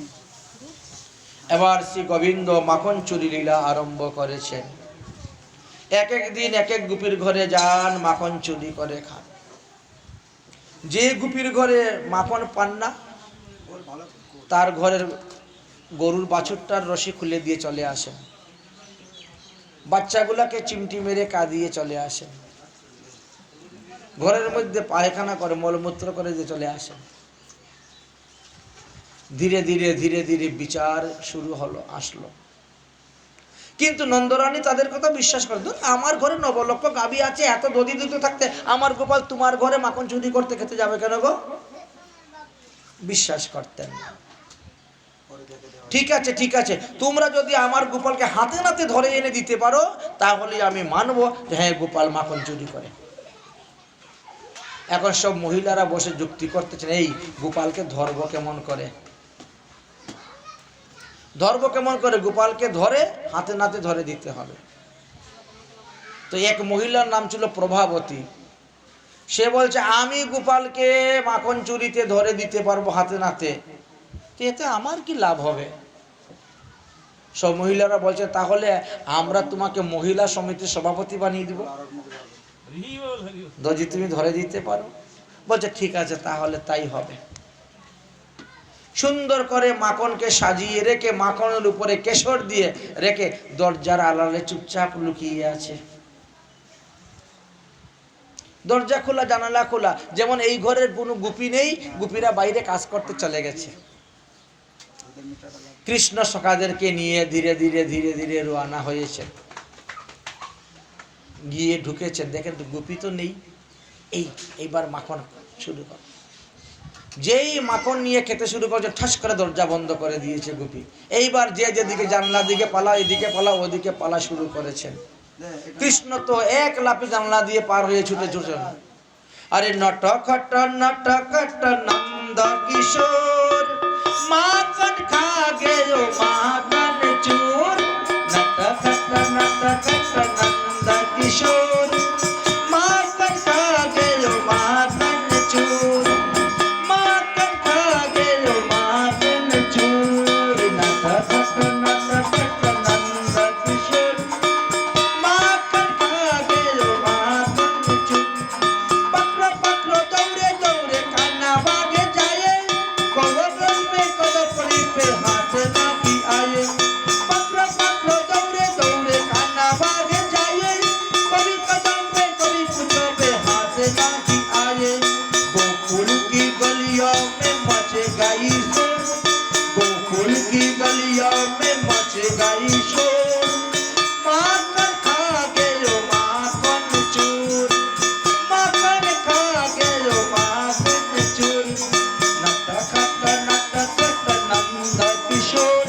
এবার শ্রী গোবিন্দ মাখন চুরি লীলা আরম্ভ করেছেন। এক এক দিন এক এক গোপীর ঘরে যান, মাখন চুরি করে খান। যে গোপীর ঘরে মাখন পান না, তার ঘরের গরুর বাছুরটার রশি খুলে দিয়ে চলে আসেন, বাচ্চাগুলাকে চিমটি মেরে কাঁদিয়ে চলে আসেন, ঘরের মধ্যে পায়খানা করে মলমূত্র করে দিয়ে চলে আসেন। ধীরে ধীরে ধীরে ধীরে বিচার শুরু আসলো। কিন্তু নন্দরানী তাদের কথা বিশ্বাস করে, আমার ঘরে 9 লক্ষ গাভী আছে, এত দধি দুধ থাকতে আমার গোপাল তোমার ঘরে মাখন চুরি করতে খেতে যাবে কেন গো? বিশ্বাস করতেন না। ঠিক আছে ঠিক আছে, তোমরা যদি আমার গোপালকে হাতে নাতে ধরে এনে দিতে পারো তাহলে আমি মানবো যে হ্যাঁ গোপাল মাখন চুরি করে। এখন সব মহিলারা বসে যুক্তি করতেছেন, এই গোপালকে ধরবো কেমন করে, ধরবো কেমন করে? গোপালকে ধরে হাতে নাতে ধরে দিতে হবে। তো এক মহিলার নাম ছিল প্রভাবতী, সে বলছে আমি গোপালকে মাখন চুরিতে ধরে দিতে পারবো হাতে নাতে, এতে আমার কি লাভ হবে? সব মহিলারা বলছে তাহলে আমরা তোমাকে মহিলা সমিতির সভাপতি বানিয়ে দিব, যদি তুমি ধরে দিতে পারো। বলছে ঠিক আছে তাহলে তাই হবে। সুন্দর করে মাখনকে সাজিয়ে রেখে মাখনের উপরে কেশর দিয়ে রেখে দরজার আড়ালে চুপচাপ লুকিয়ে আছে। দরজা খোলা, জানালা খোলা, যেমন এই ঘরের কোনো গুপি নেই, গুপিরা বাইরে কাজ করতে চলে গেছে। কৃষ্ণ সখাদেরকে নিয়ে ধীরে ধীরে ধীরে ধীরে রওনা হয়েছে, গিয়ে ঢুকেছে, দেখেন তো গুপি তো নেই। এইবার মাখন শুরু করে, যেই মাখন নিয়ে খেতে শুরু করছে ঠাস করে দরজা বন্ধ করে দিয়েছে গুপি। এইবার যে যেদিকে জানলা দিকে পালা, এদিকে পালা, ওদিকে পালা শুরু করেছেন। কৃষ্ণ তো এক লাফে জানলা দিয়ে পার হয়ে ছুটে ছুটে, আরে নটখট নটখট নন্দ কিশোর, মাখন খা গেলো মাখন চোর। নটখট নটখট নন্দ কিশোর, মাখন খা গেলো মাখন চোর। মাখন খা গেলো মাখন চোর। নটখট নটখট নন্দ কিশোর, মাখন খা গেলো মাখন চোর। पकड़ो पकड़ो दौड़े दौड़े खाना भागे जाए, कदम पे कदपड़ी पे हाथ ना की आए। पकड़ो पकड़ो दौड़े दौड़े खाना भागे जाए, कभी कदम पे कभी कुछो पे हाथ ना की आए। गोकुल की गलियों में मचे गई शोर, गोकुल की गलियों में मचे गई शोर। माखन खा गयो माखन चोर, माखन खा गयो माखन चोर। नटखट नटखट नंद किशोर,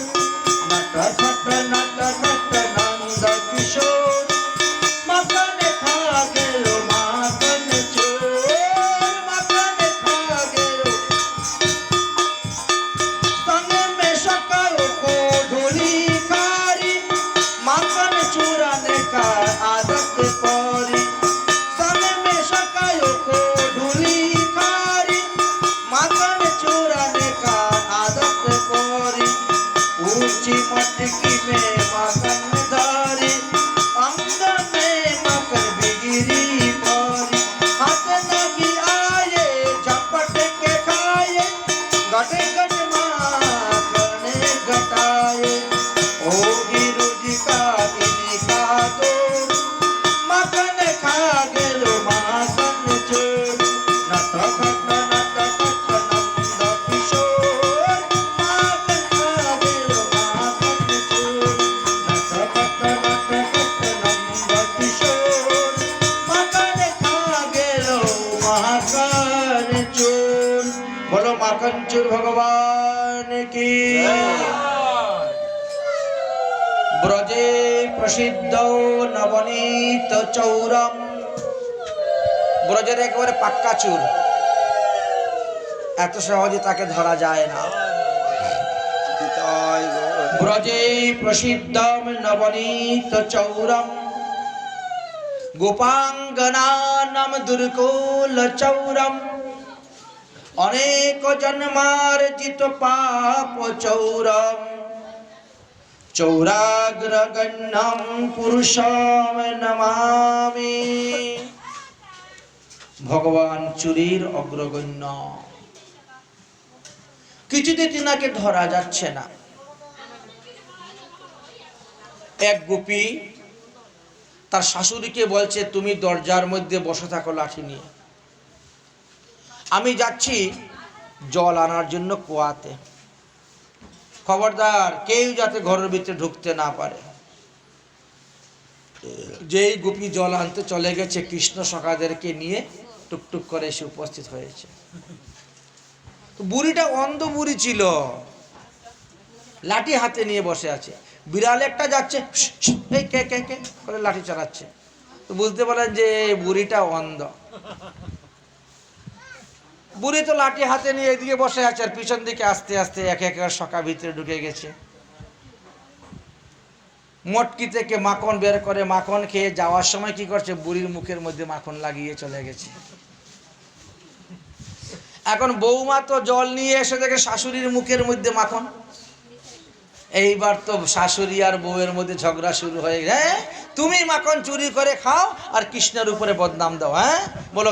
नटखट नटखट नंद किशोर, माखन खा गयो माखन चोर। माखन खा गयो संग में सकाओ को ढोली खारी, माखन चुराने का आदत पड़ी। संग में सकाओ को ढोली खारी, माखन चुराने का आदत पड़ी। ऊंची मटकी में माखन धारी, अंग में माखन बिगड़ी पड़ी। हाथ लगी आए झपट के खाए, गट गट माखन गटाए। ओ गिरुजी का इनका दौर, माखन खा गयो माखन चोर। नटखट नटखट नंद किशोर, माखन खा गयो माखन चोर। नटखट नटखट नंद किशोर, माखन खा गयो माखन चोर। बोलो माखन चोर भगवान की। ব্রজে প্রসিদ্ধ নবনীত চৌরম, ব্রজের একেবারে পাক্কা চুর, এত সহজে তাকে ধরা যায় না। ব্রজে প্রসিদ্ধ নবনীত চৌরম, গোপাঙ্গনানাম দুর্কুল চৌরম। অনেক জন্মার্জিত পাপ চৌরম, চৌরাগ্রগণ্যম পুরুষম নমামি। ভগবান চুরির অগ্রগণ্য, কিছুতে তিনাকে ধরা যাচ্ছে না। এক গোপী তার শাশুড়িকে বলছে তুমি দরজার মধ্যে বসে থাকো লাঠি নিয়ে, আমি যাচ্ছি জল আনার জন্য কুয়াতে, খবরদার কেউ যাতে ঘরের ভিতরে ঢুকতে না পারে। যেই গোপী জল আনতে চলে গেছে, কৃষ্ণ সখাদেরকে নিয়ে টুকটুক করে এসে উপস্থিত হয়েছে। তো বুড়িটা অন্ধ বুড়ি ছিল, লাঠি হাতে নিয়ে বসে আছে। বিড়াল একটা যাচ্ছে এই কে কে কে করে লাঠি চালাচ্ছে। তো বুঝতে পারেন যে বুড়িটা অন্ধ। বুড়ি তো লাঠি হাতে নিয়ে এদিকে বসে আছে, আর পিছন দিকে আস্তে আস্তে এক এক সখা ভিতরে ঢুকে গেছে। মটকি থেকে মাখন বের করে মাখন খেয়ে যাওয়ার সময় কি করছে, বুড়ির মুখের মধ্যে মাখন লাগিয়ে চলে গেছে। এখন বৌমা তো জল নিয়ে এসে দেখে শাশুড়ির মুখের মধ্যে মাখন। এইবার তো শাশুড়ি আর বউয়ের মধ্যে ঝগড়া শুরু হয়ে, হ্যাঁ তুমি মাখন চুরি করে খাও আর কৃষ্ণের উপরে বদনাম দাও, হ্যাঁ বলো